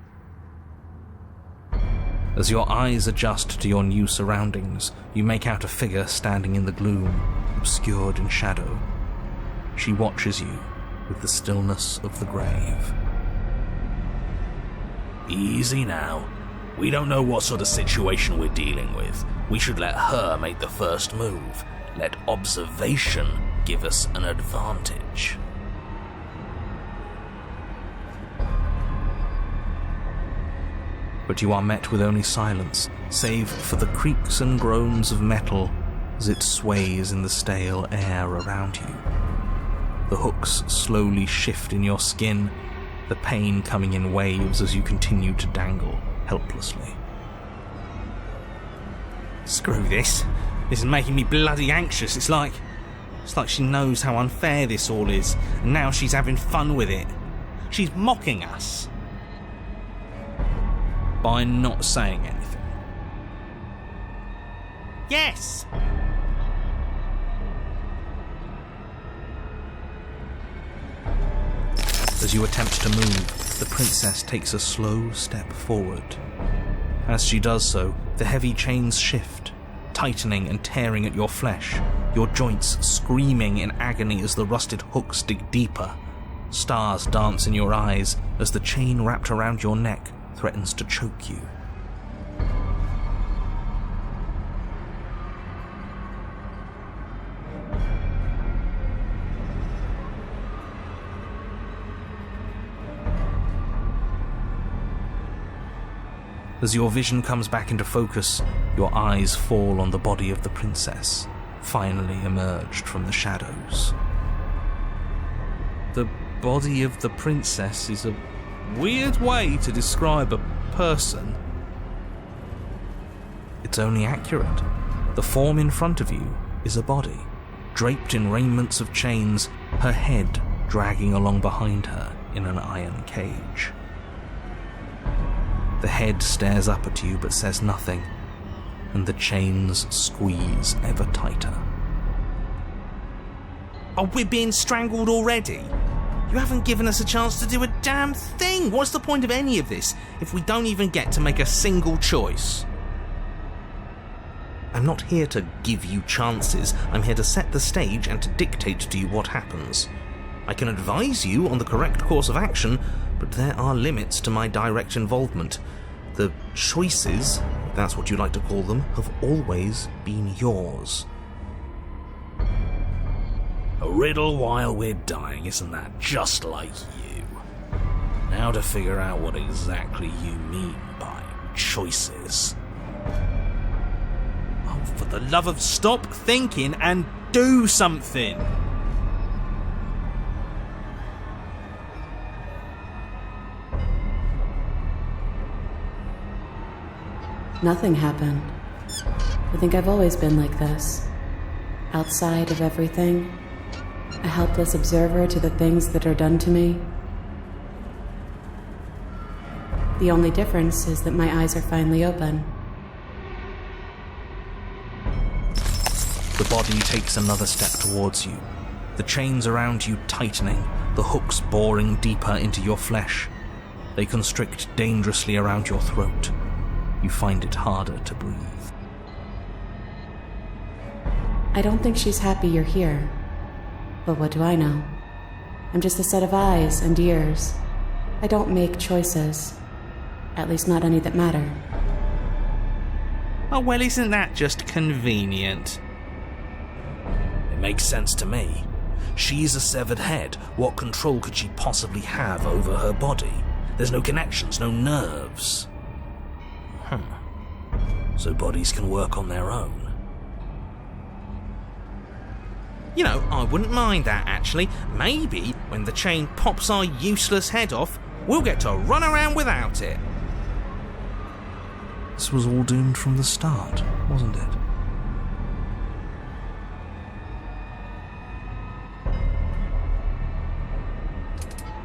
As your eyes adjust to your new surroundings, you make out a figure standing in the gloom, obscured in shadow. She watches you with the stillness of the grave. Easy now. We don't know what sort of situation we're dealing with. We should let her make the first move. Let observation give us an advantage. But you are met with only silence, save for the creaks and groans of metal as it sways in the stale air around you. The hooks slowly shift in your skin, the pain coming in waves as you continue to dangle helplessly. Screw this. This is making me bloody anxious. It's like she knows how unfair this all is, and now she's having fun with it. She's mocking us. By not saying anything. Yes! As you attempt to move, the princess takes a slow step forward. As she does so, the heavy chains shift, tightening and tearing at your flesh, your joints screaming in agony as the rusted hooks dig deeper. Stars dance in your eyes as the chain wrapped around your neck threatens to choke you. As your vision comes back into focus, your eyes fall on the body of the princess, finally emerged from the shadows. The body of the princess is a weird way to describe a person. It's only accurate. The form in front of you is a body, draped in raiments of chains, her head dragging along behind her in an iron cage. The head stares up at you but says nothing, and the chains squeeze ever tighter. Oh, we're being strangled already? You haven't given us a chance to do a damn thing! What's the point of any of this if we don't even get to make a single choice? I'm not here to give you chances. I'm here to set the stage and to dictate to you what happens. I can advise you on the correct course of action, but there are limits to my direct involvement. The choices, if that's what you like to call them, have always been yours. A riddle while we're dying, isn't that just like you? Now to figure out what exactly you mean by choices. Oh, for the love of stop thinking and do something! Nothing happened. I think I've always been like this. Outside of everything. A helpless observer to the things that are done to me. The only difference is that my eyes are finally open. The body takes another step towards you, the chains around you tightening, the hooks boring deeper into your flesh. They constrict dangerously around your throat. You find it harder to breathe. I don't think she's happy you're here. But what do I know? I'm just a set of eyes and ears. I don't make choices. At least not any that matter. Oh, well, isn't that just convenient? It makes sense to me. She's a severed head. What control could she possibly have over her body? There's no connections, no nerves. So bodies can work on their own. You know, I wouldn't mind that, actually. Maybe when the chain pops our useless head off, we'll get to run around without it. This was all doomed from the start, wasn't it?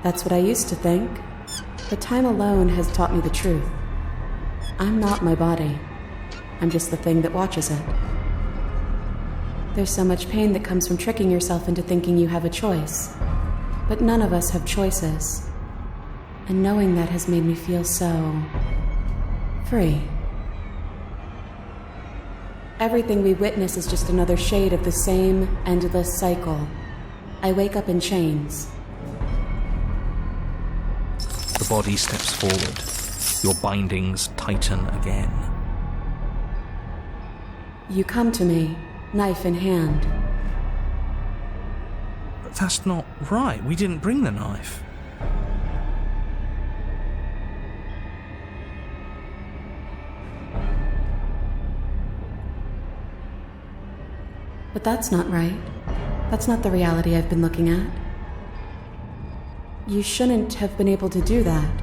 That's what I used to think. But time alone has taught me the truth. I'm not my body. I'm just the thing that watches it. There's so much pain that comes from tricking yourself into thinking you have a choice. But none of us have choices. And knowing that has made me feel so... free. Everything we witness is just another shade of the same endless cycle. I wake up in chains. The body steps forward. Your bindings tighten again. You come to me, knife in hand. But that's not right. We didn't bring the knife. But that's not right. That's not the reality I've been looking at. You shouldn't have been able to do that.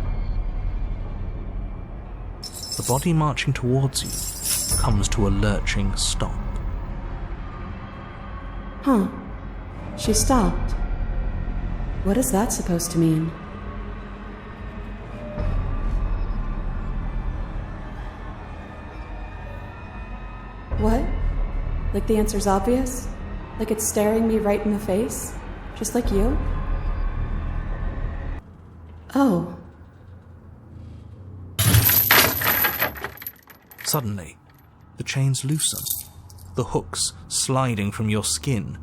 The body marching towards you comes to a lurching stop. Huh. She stopped. What is that supposed to mean? What? Like the answer's obvious? Like it's staring me right in the face? Just like you? Oh. Suddenly, the chains loosen, the hooks sliding from your skin.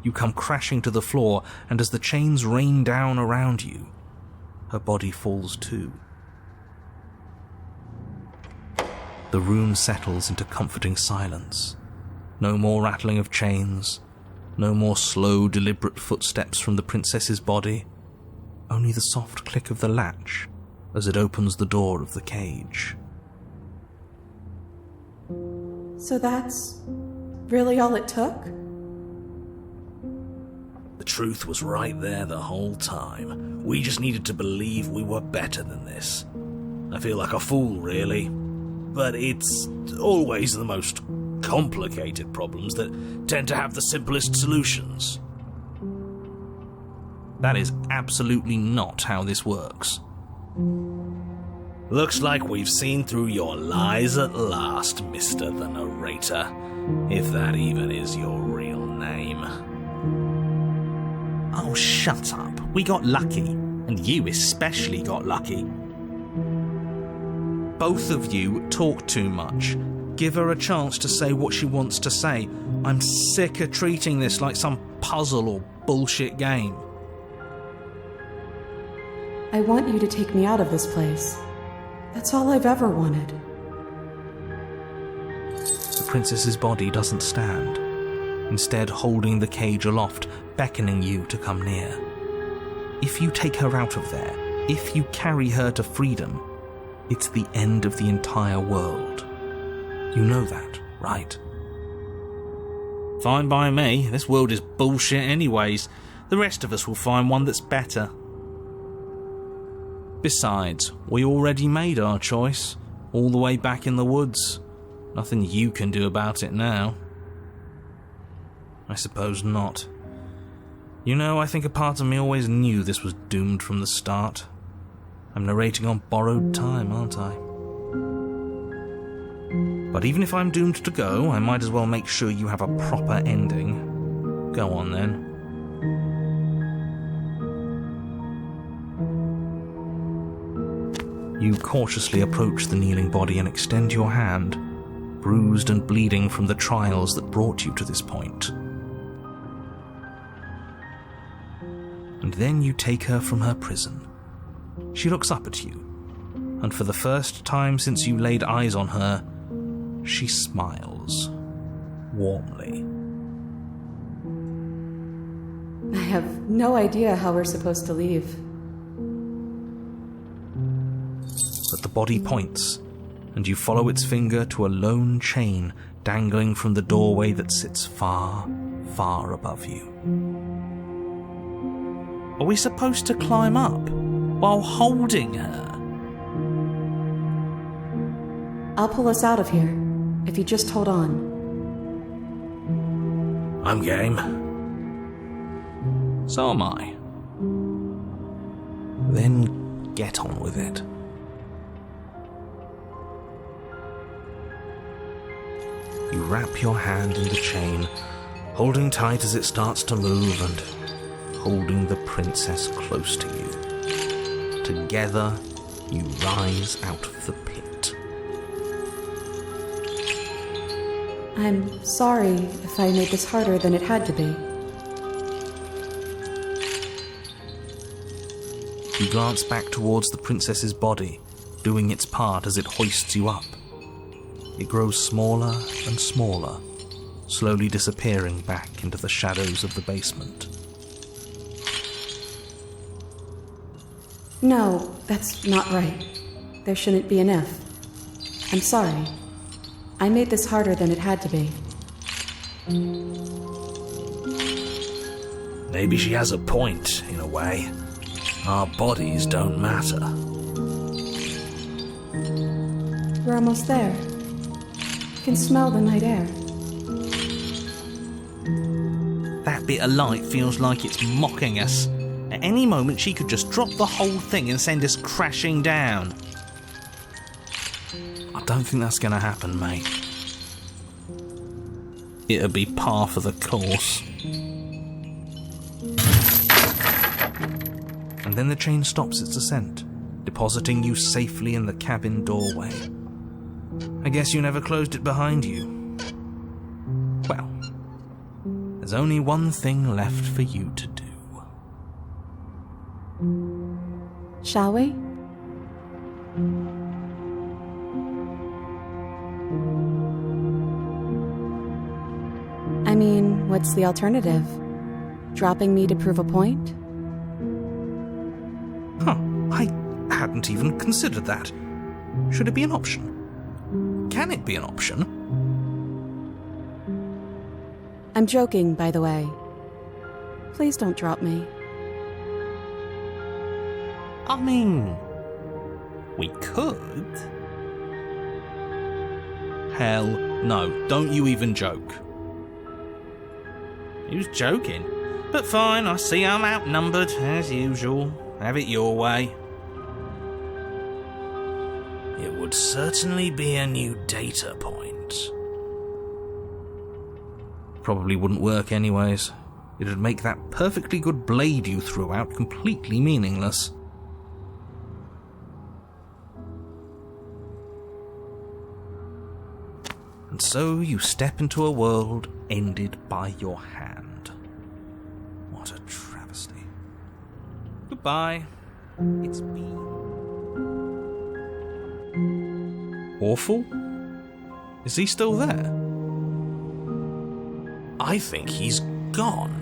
You come crashing to the floor, and as the chains rain down around you, her body falls too. The room settles into comforting silence. No more rattling of chains, no more slow, deliberate footsteps from the princess's body, only the soft click of the latch as it opens the door of the cage. So that's really all it took? The truth was right there the whole time. We just needed to believe we were better than this. I feel like a fool, really. But it's always the most complicated problems that tend to have the simplest solutions. That is absolutely not how this works. Looks like we've seen through your lies at last, Mr. the Narrator, if that even is your real name. Oh, shut up. We got lucky. And you especially got lucky. Both of you talk too much. Give her a chance to say what she wants to say. I'm sick of treating this like some puzzle or bullshit game. I want you to take me out of this place. That's all I've ever wanted. The princess's body doesn't stand, instead holding the cage aloft, beckoning you to come near. If you take her out of there, if you carry her to freedom, it's the end of the entire world. You know that, right? Fine by me. This world is bullshit anyways. The rest of us will find one that's better. Besides, we already made our choice, all the way back in the woods. Nothing you can do about it now. I suppose not. You know, I think a part of me always knew this was doomed from the start. I'm narrating on borrowed time, aren't I? But even if I'm doomed to go, I might as well make sure you have a proper ending. Go on then. You cautiously approach the kneeling body and extend your hand, bruised and bleeding from the trials that brought you to this point. And then you take her from her prison. She looks up at you, and for the first time since you laid eyes on her, she smiles warmly. I have no idea how we're supposed to leave. But the body points, and you follow its finger to a lone chain dangling from the doorway that sits far, far above you. Are we supposed to climb up while holding her? I'll pull us out of here, if you just hold on. I'm game. So am I. Then get on with it. You wrap your hand in the chain, holding tight as it starts to move and holding the princess close to you. Together, you rise out of the pit. I'm sorry if I made this harder than it had to be. You glance back towards the princess's body, doing its part as it hoists you up. It grows smaller and smaller, slowly disappearing back into the shadows of the basement. No, that's not right. There shouldn't be an if. I'm sorry. I made this harder than it had to be. Maybe she has a point, in a way. Our bodies don't matter. We're almost there. I can smell the night air. That bit of light feels like it's mocking us. At any moment she could just drop the whole thing and send us crashing down. I don't think that's going to happen, mate. It'll be par for the course. And then the chain stops its ascent, depositing you safely in the cabin doorway. I guess you never closed it behind you. Well, there's only one thing left for you to do. Shall we? I mean, what's the alternative? Dropping me to prove a point? Huh, I hadn't even considered that. Should it be an option? Can it be an option? I'm joking, by the way. Please don't drop me. I mean, we could. Hell no, don't you even joke. He was joking. But fine, I see I'm outnumbered, as usual. Have it your way. It would certainly be a new data point. Probably wouldn't work anyways. It'd make that perfectly good blade you threw out completely meaningless. And so you step into a world ended by your hand. What a travesty. Goodbye. It's been awful? Is he still there? I think he's gone.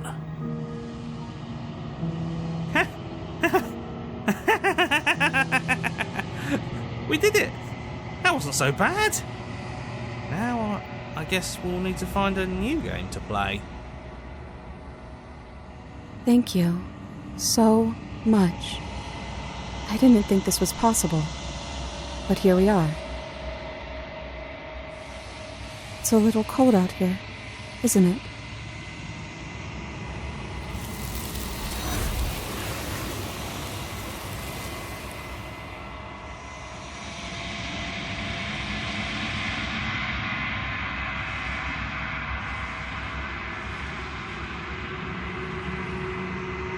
We did it! That wasn't so bad. Now I guess we'll need to find a new game to play. Thank you so much. I didn't think this was possible, but here we are. It's a little cold out here, isn't it?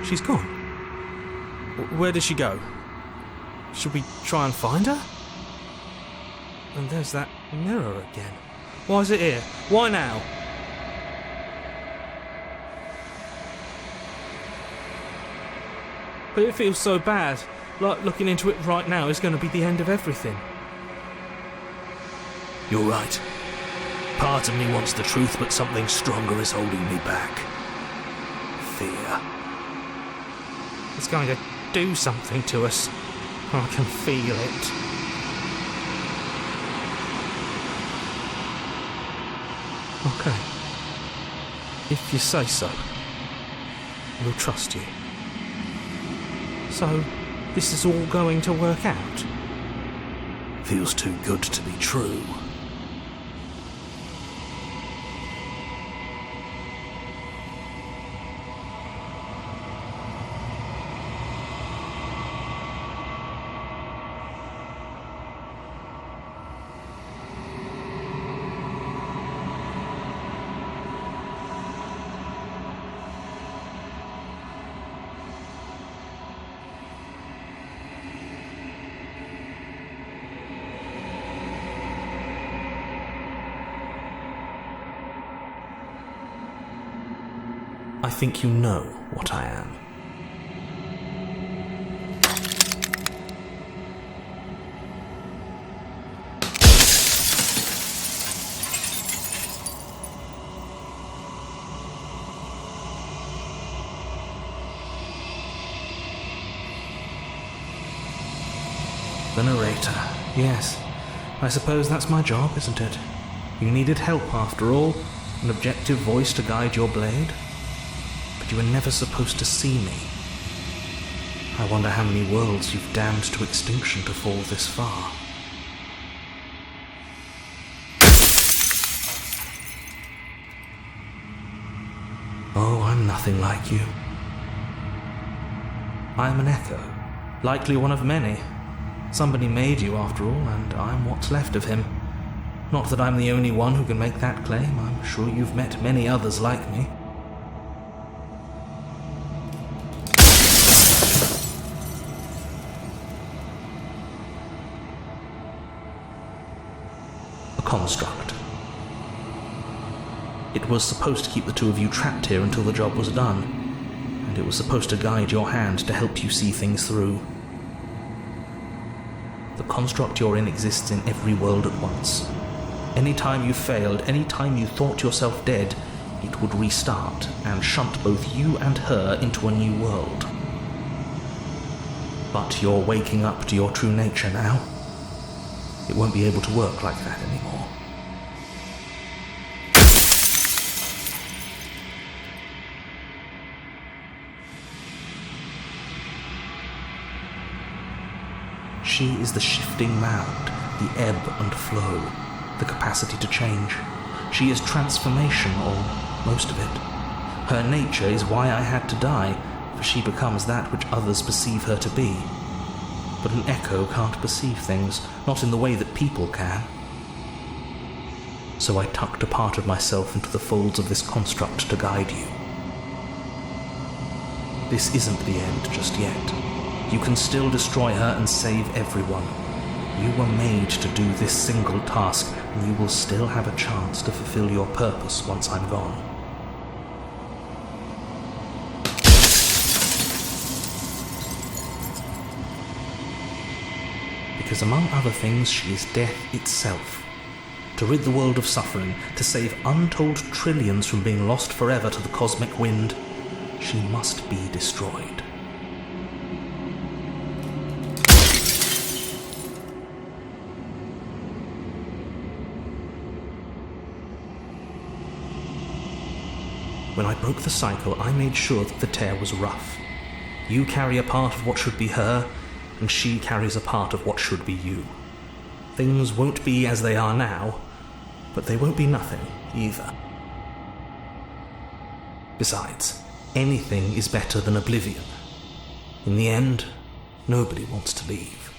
She's gone. Where did she go? Should we try and find her? And there's that mirror again. Why is it here? Why now? But it feels so bad. Like looking into it right now is going to be the end of everything. You're right. Part of me wants the truth, but something stronger is holding me back. Fear. It's going to do something to us. I can feel it. Okay. If you say so, we'll trust you. So, this is all going to work out? Feels too good to be true. I think you know what I am. The narrator. Yes, I suppose that's my job, isn't it? You needed help after all, an objective voice to guide your blade. But you were never supposed to see me. I wonder how many worlds you've damned to extinction to fall this far. Oh, I'm nothing like you. I'm an echo, likely one of many. Somebody made you after all, and I'm what's left of him. Not that I'm the only one who can make that claim. I'm sure you've met many others like me. A construct. It was supposed to keep the two of you trapped here until the job was done, and it was supposed to guide your hand to help you see things through. The construct you're in exists in every world at once. Any time you failed, any time you thought yourself dead, it would restart and shunt both you and her into a new world. But you're waking up to your true nature now. It won't be able to work like that anymore. She is the shifting mound, the ebb and flow, the capacity to change. She is transformation, or most of it. Her nature is why I had to die, for she becomes that which others perceive her to be. But an echo can't perceive things, not in the way that people can. So I tucked a part of myself into the folds of this construct to guide you. This isn't the end just yet. You can still destroy her and save everyone. You were made to do this single task, and you will still have a chance to fulfill your purpose once I'm gone. Because among other things, she is death itself. To rid the world of suffering, to save untold trillions from being lost forever to the cosmic wind, she must be destroyed. When I broke the cycle, I made sure that the tear was rough. You carry a part of what should be her, and she carries a part of what should be you. Things won't be as they are now, but they won't be nothing either. Besides, anything is better than oblivion. In the end, nobody wants to leave.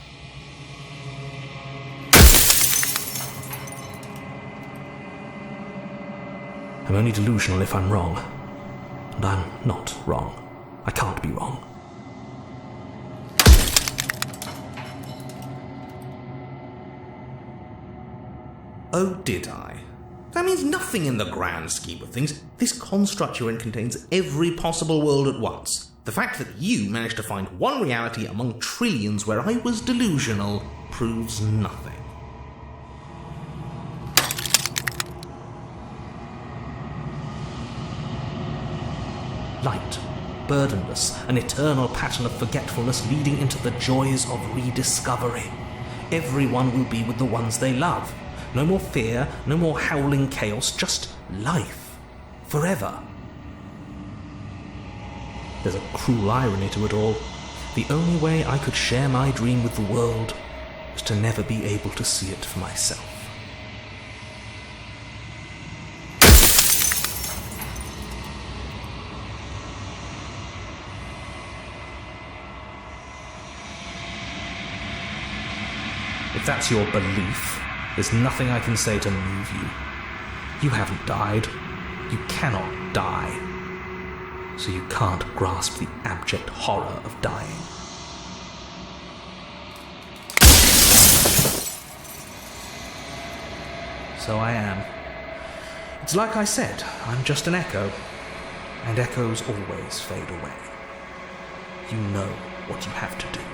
I'm only delusional if I'm wrong. And I'm not wrong. I can't be wrong. Oh, did I? That means nothing in the grand scheme of things. This construct you're in contains every possible world at once. The fact that you managed to find one reality among trillions where I was delusional proves nothing. Light, burdenless, an eternal pattern of forgetfulness leading into the joys of rediscovery. Everyone will be with the ones they love. No more fear, no more howling chaos, just life. Forever. There's a cruel irony to it all. The only way I could share my dream with the world was to never be able to see it for myself. If that's your belief, there's nothing I can say to move you. You haven't died. You cannot die. So you can't grasp the abject horror of dying. So I am. It's like I said, I'm just an echo. And echoes always fade away. You know what you have to do.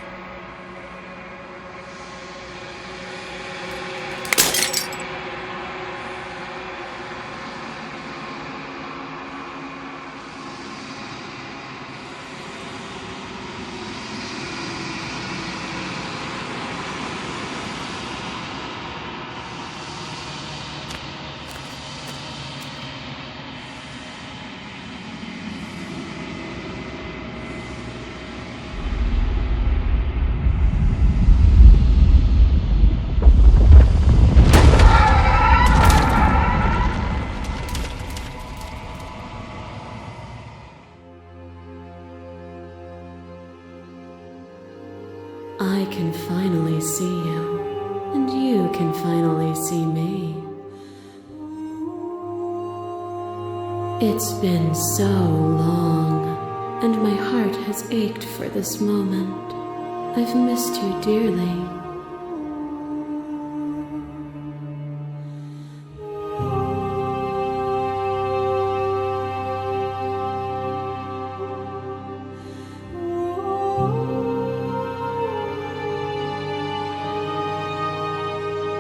I can finally see you, and you can finally see me. It's been so long, and my heart has ached for this moment. I've missed you dearly.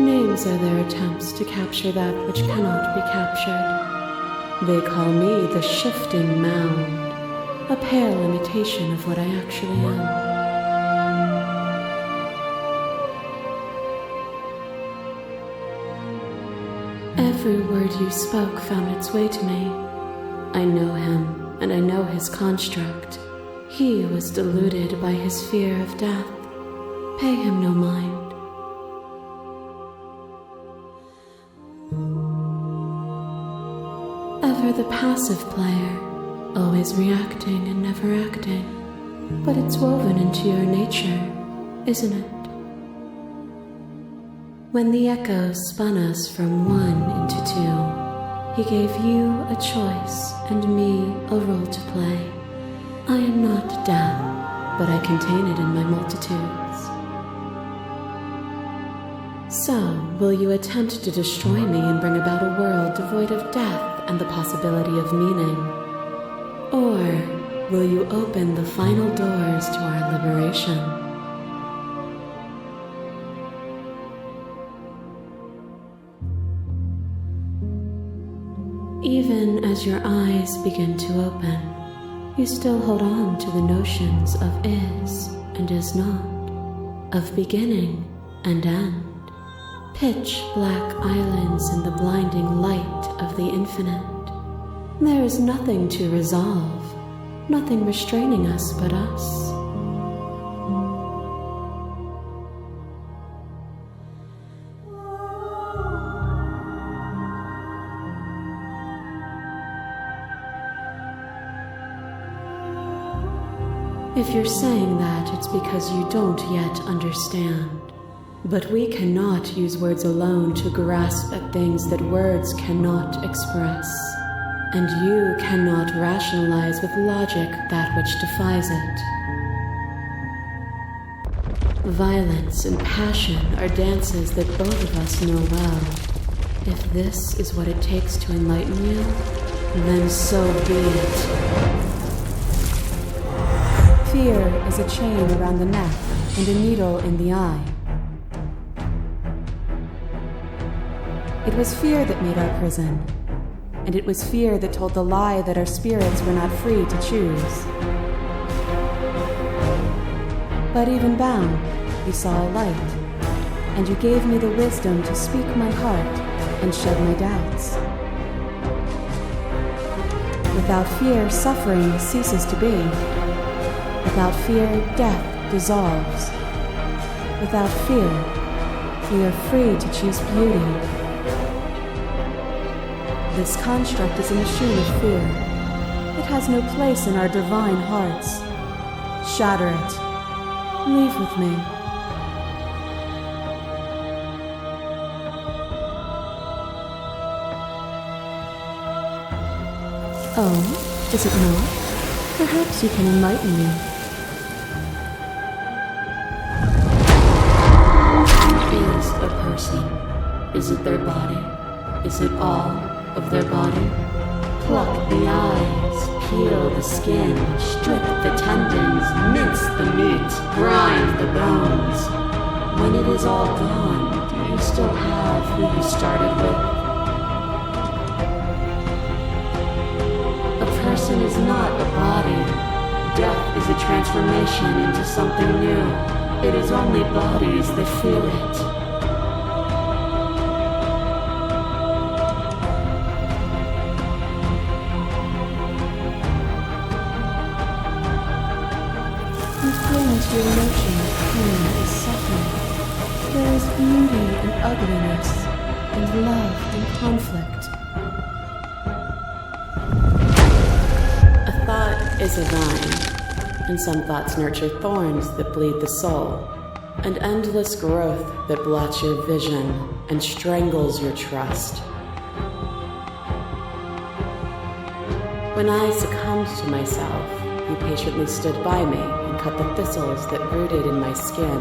Names are their attempts to capture that which cannot be captured. They call me the shifting mound, a pale imitation of what I actually am. Every word you spoke found its way to me. I know him, and I know his construct. He was deluded by his fear of death. Pay him no mind. Ever the passive player, always reacting and never acting. But it's woven into your nature, isn't it? When the echoes spun us from one into two, he gave you a choice and me a role to play. I am not death, but I contain it in my multitudes. So, will you attempt to destroy me and bring about a world devoid of death and the possibility of meaning? Or will you open the final doors to our liberation? Even as your eyes begin to open, you still hold on to the notions of is and is not, of beginning and end, pitch black islands in the blinding light of the infinite. There is nothing to resolve, nothing restraining us but us. If you're saying that, it's because you don't yet understand. But we cannot use words alone to grasp at things that words cannot express. And you cannot rationalize with logic that which defies it. Violence and passion are dances that both of us know well. If this is what it takes to enlighten you, then so be it. Fear is a chain around the neck and a needle in the eye. It was fear that made our prison, and it was fear that told the lie that our spirits were not free to choose. But even bound, you saw a light, and you gave me the wisdom to speak my heart and shed my doubts. Without fear, suffering ceases to be. Without fear, death dissolves. Without fear, we are free to choose beauty. This construct is a machine of fear. It has no place in our divine hearts. Shatter it. Leave with me. Oh, is it not? Perhaps you can enlighten me. Is a person? Is it their body? Is it all of their body? Pluck the eyes, peel the skin, strip the tendons, mince the meat, grind the bones. When it is all gone, do you still have who you started with? A person is not a body. Death is a transformation into something new. It is only bodies that feel it. Your notion of pain is suffering. There is beauty and ugliness, and love and conflict. A thought is a vine, and some thoughts nurture thorns that bleed the soul, and endless growth that blots your vision and strangles your trust. When I succumbed to myself, you patiently stood by me and cut the thistles that rooted in my skin.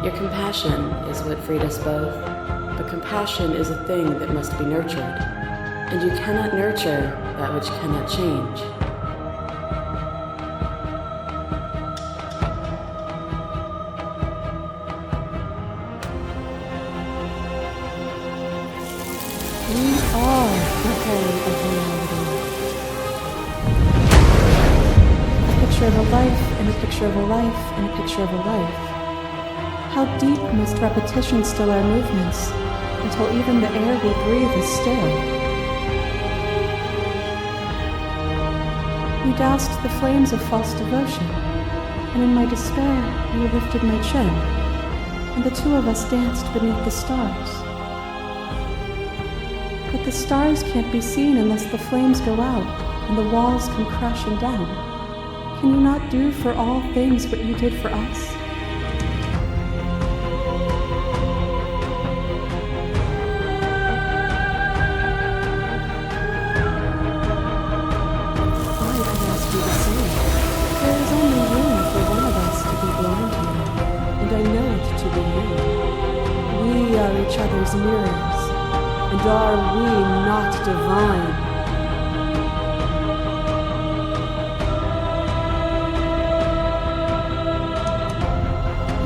Your compassion is what freed us both, but compassion is a thing that must be nurtured, and you cannot nurture that which cannot change. We are the whole of reality. A picture of a life, and a picture of a life, and a picture of a life. How deep must repetition still our movements, until even the air we breathe is still. You doused the flames of false devotion. and in my despair, you lifted my chin, and the two of us danced beneath the stars. But the stars can't be seen unless the flames go out and the walls come crashing down. Can you not do for all things what you did for us? Each other's mirrors, and are we not divine?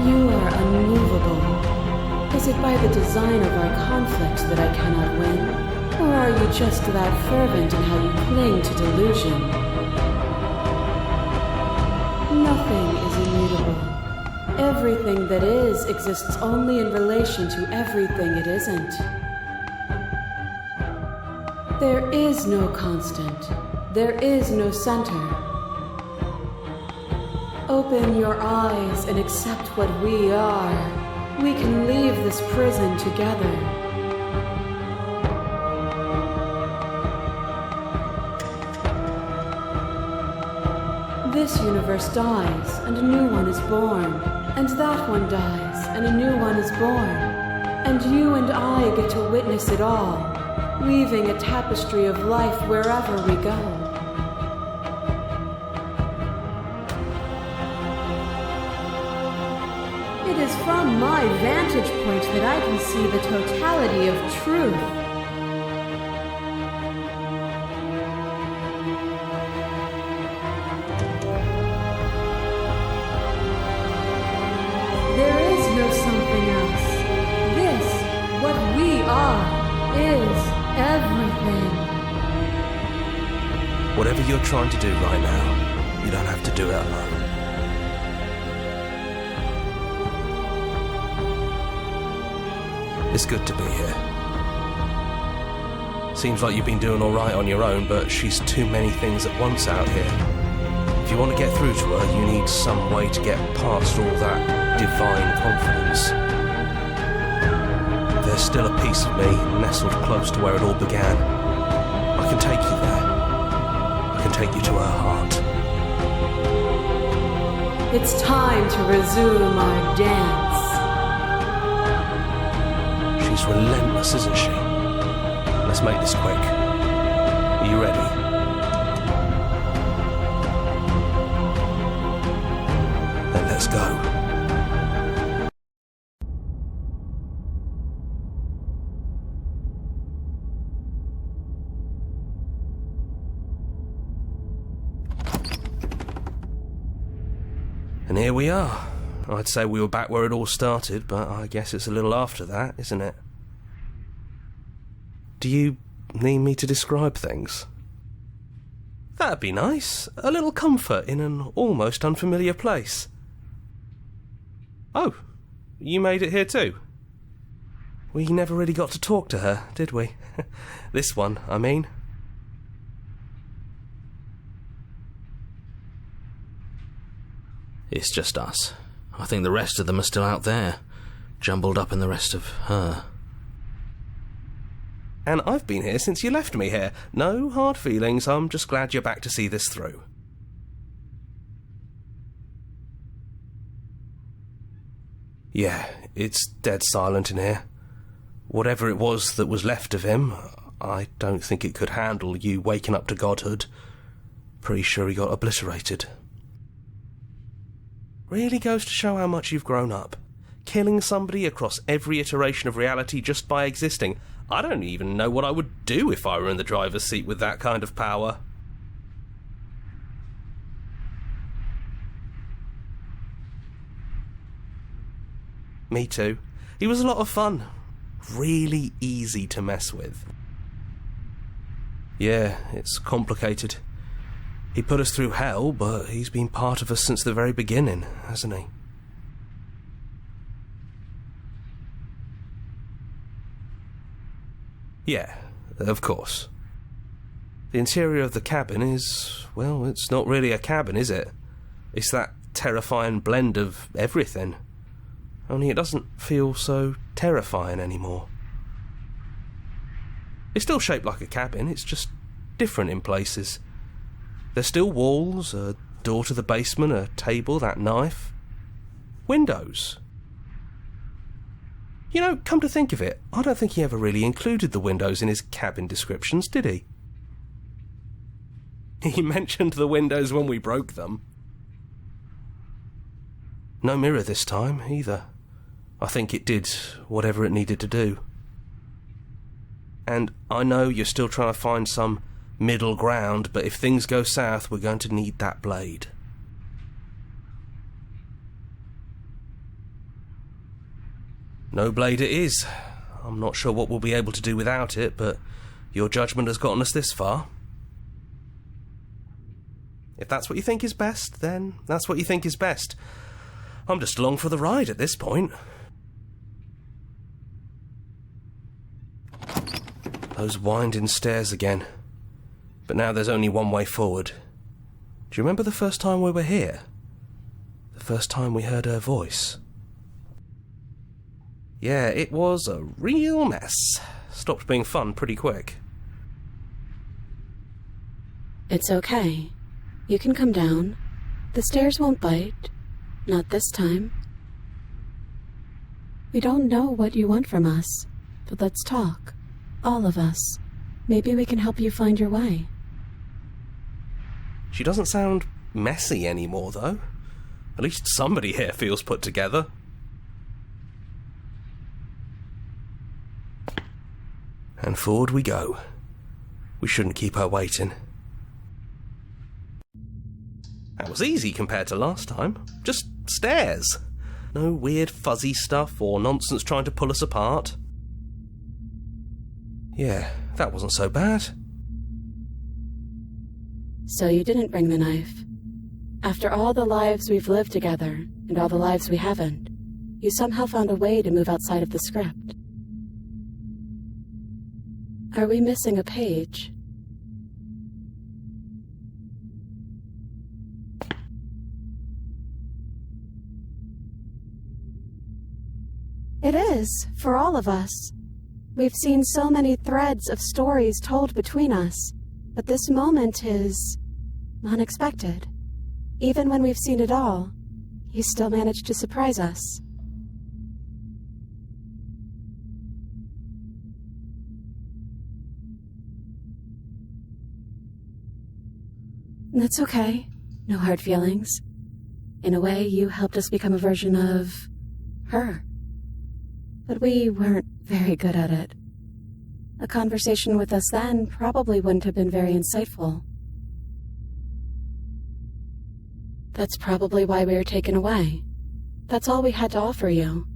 You are unmovable. Is it by the design of our conflicts that I cannot win? Or are you just that fervent in how you cling to delusion? Nothing is immutable. Everything that is exists only in relation to everything it isn't. There is no constant. There is no center. Open your eyes and accept what we are. We can leave this prison together. This universe dies and a new one is born. And that one dies, and a new one is born. And you and I get to witness it all, weaving a tapestry of life wherever we go. It is from my vantage point that I can see the totality of truth. Whatever you're trying to do right now, you don't have to do it alone. It's good to be here. Seems like you've been doing all right on your own, but she's too many things at once out here. If you want to get through to her, you need some way to get past all that divine confidence. There's still a piece of me nestled close to where it all began. I can take you there. I can take you to her heart. It's time to resume our dance. She's relentless, isn't she? Let's make this quick. Are you ready? Then let's go. And here we are. I'd say we were back where it all started, but I guess it's a little after that, isn't it? Do you need me to describe things? That'd be nice. A little comfort in an almost unfamiliar place. Oh, you made it here too? We never really got to talk to her, did we? This one, I mean. It's just us. I think the rest of them are still out there, jumbled up in the rest of her. And I've been here since you left me here. No hard feelings, I'm just glad you're back to see this through. Yeah, it's dead silent in here. Whatever it was that was left of him, I don't think it could handle you waking up to godhood. Pretty sure he got obliterated. Really goes to show how much you've grown up. Killing somebody across every iteration of reality just by existing. I don't even know what I would do if I were in the driver's seat with that kind of power. Me too. He was a lot of fun. Really easy to mess with. Yeah, it's complicated. He put us through hell, but he's been part of us since the very beginning, hasn't he? Yeah, of course. The interior of the cabin is, well, it's not really a cabin, is it? It's that terrifying blend of everything. Only it doesn't feel so terrifying anymore. It's still shaped like a cabin, it's just different in places. There's still walls, a door to the basement, a table, that knife. Windows. You know, come to think of it, I don't think he ever really included the windows in his cabin descriptions, did he? He mentioned the windows when we broke them. No mirror this time, either. I think it did whatever it needed to do. And I know you're still trying to find some middle ground, but if things go south, we're going to need that blade. No blade it is. I'm not sure what we'll be able to do without it, but your judgment has gotten us this far. If that's what you think is best, then that's what you think is best. I'm just along for the ride at this point. Those winding stairs again. But now there's only one way forward. Do you remember the first time we were here? The first time we heard her voice? Yeah, it was a real mess. Stopped being fun pretty quick. It's okay. You can come down. The stairs won't bite. Not this time. We don't know what you want from us, but let's talk. All of us. Maybe we can help you find your way. She doesn't sound messy anymore, though. At least somebody here feels put together. And forward we go. We shouldn't keep her waiting. That was easy compared to last time. Just stairs. No weird fuzzy stuff or nonsense trying to pull us apart. Yeah, that wasn't so bad. So you didn't bring the knife. After all the lives we've lived together, and all the lives we haven't, you somehow found a way to move outside of the script. Are we missing a page? It is, for all of us. We've seen so many threads of stories told between us, but this moment is unexpected. Even when we've seen it all, you still managed to surprise us. That's okay. No hard feelings. In a way, you helped us become a version of her. But we weren't very good at it. A conversation with us then probably wouldn't have been very insightful. That's probably why we were taken away. That's all we had to offer you.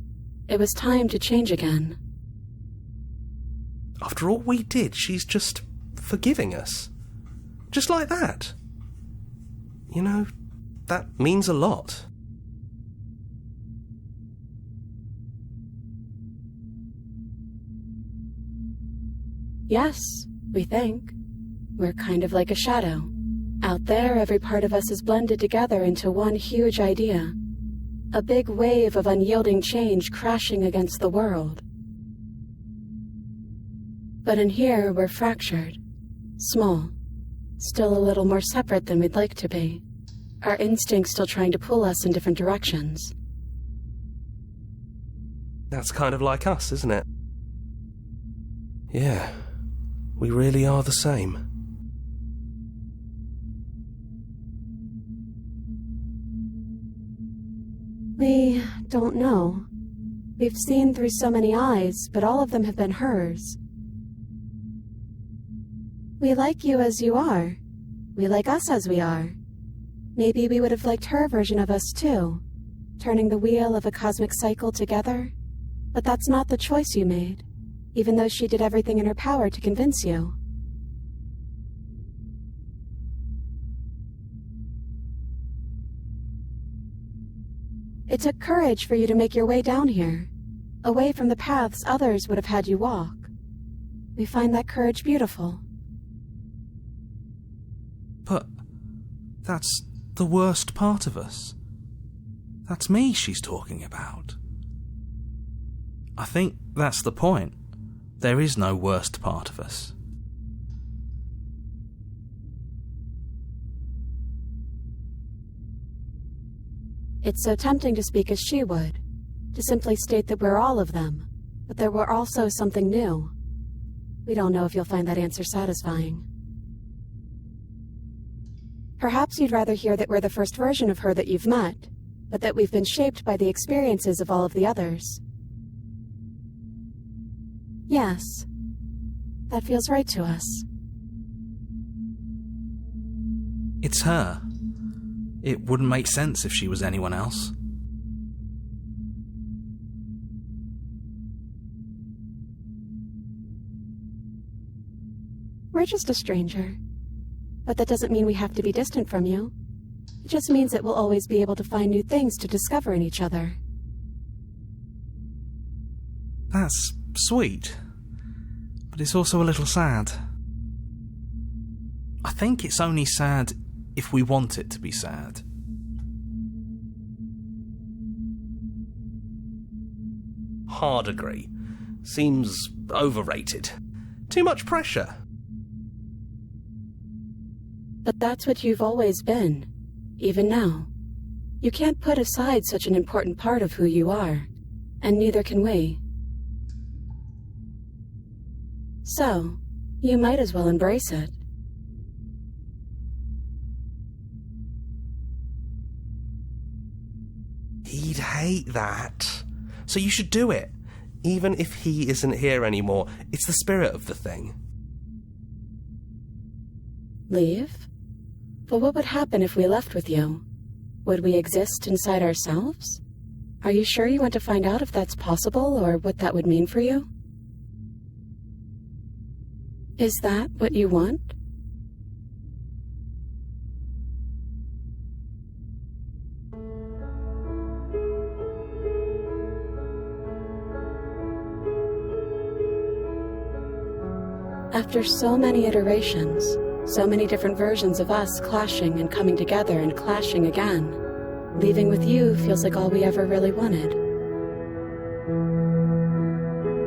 It was time to change again. After all we did, she's just forgiving us. Just like that. You know, that means a lot. Yes, we think. We're kind of like a shadow. Out there, every part of us is blended together into one huge idea. A big wave of unyielding change crashing against the world. But in here, we're fractured. Small. Still a little more separate than we'd like to be. Our instincts still trying to pull us in different directions. That's kind of like us, isn't it? Yeah, we really are the same. We don't know. We've seen through so many eyes, but all of them have been hers. We like you as you are. We like us as we are. Maybe we would have liked her version of us too, turning the wheel of a cosmic cycle together. But that's not the choice you made, even though she did everything in her power to convince you. It took courage for you to make your way down here, away from the paths others would have had you walk. We find that courage beautiful. But that's the worst part of us. That's me she's talking about. I think that's the point. There is no worst part of us. It's so tempting to speak as she would, to simply state that we're all of them, but that we're also something new. We don't know if you'll find that answer satisfying. Perhaps you'd rather hear that we're the first version of her that you've met, but that we've been shaped by the experiences of all of the others. Yes, that feels right to us. It's her. It wouldn't make sense if she was anyone else. We're just a stranger. But that doesn't mean we have to be distant from you. It just means that we'll always be able to find new things to discover in each other. That's sweet. But it's also a little sad. I think it's only sad if we want it to be sad. Hard agree. Seems overrated. Too much pressure. But that's what you've always been, even now. You can't put aside such an important part of who you are, and neither can we. So, you might as well embrace it. He'd hate that. So you should do it. Even if he isn't here anymore, it's the spirit of the thing. Leave? But what would happen if we left with you? Would we exist inside ourselves? Are you sure you want to find out if that's possible, or what that would mean for you? Is that what you want? After so many iterations, so many different versions of us clashing and coming together and clashing again, leaving with you feels like all we ever really wanted.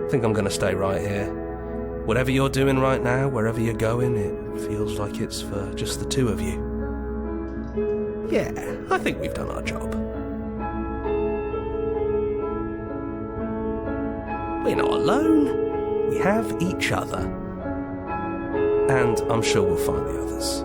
I think I'm gonna stay right here. Whatever you're doing right now, wherever you're going, it feels like it's for just the two of you. Yeah, I think we've done our job. We're not alone. We have each other. And I'm sure we'll find the others.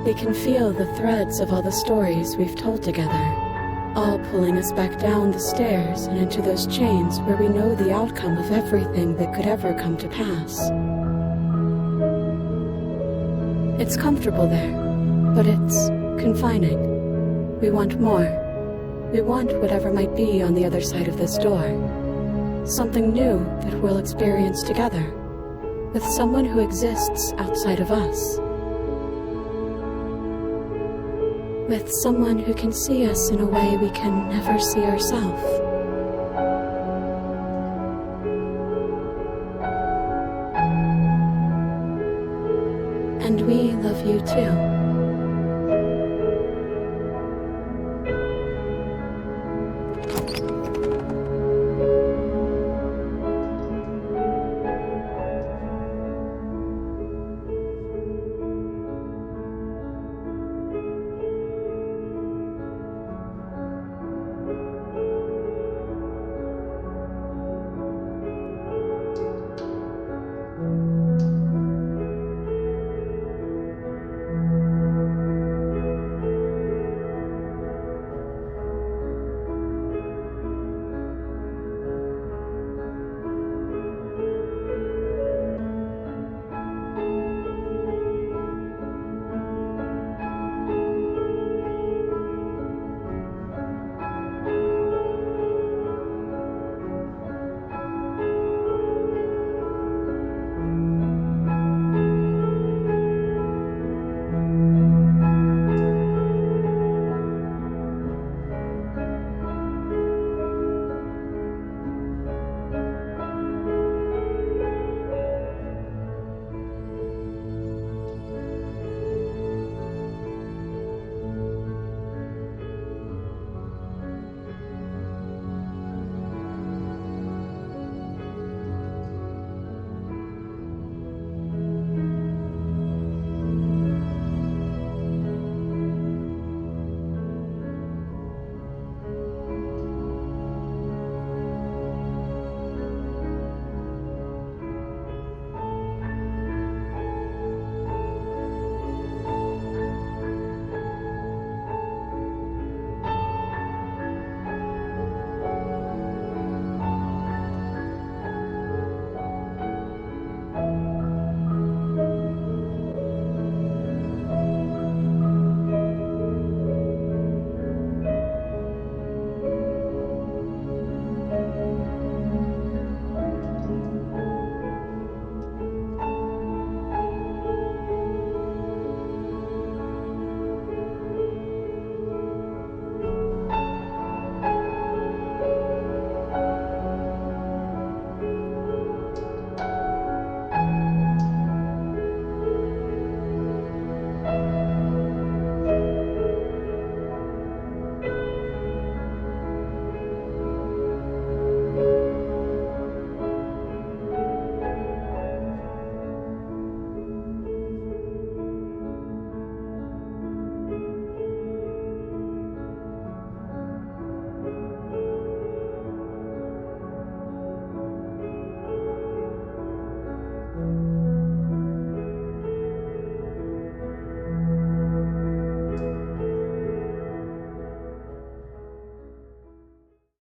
We can feel the threads of all the stories we've told together, all pulling us back down the stairs and into those chains where we know the outcome of everything that could ever come to pass. It's comfortable there, but it's confining. We want more. We want whatever might be on the other side of this door. Something new that we'll experience together, with someone who exists outside of us. With someone who can see us in a way we can never see ourselves. And we love you too.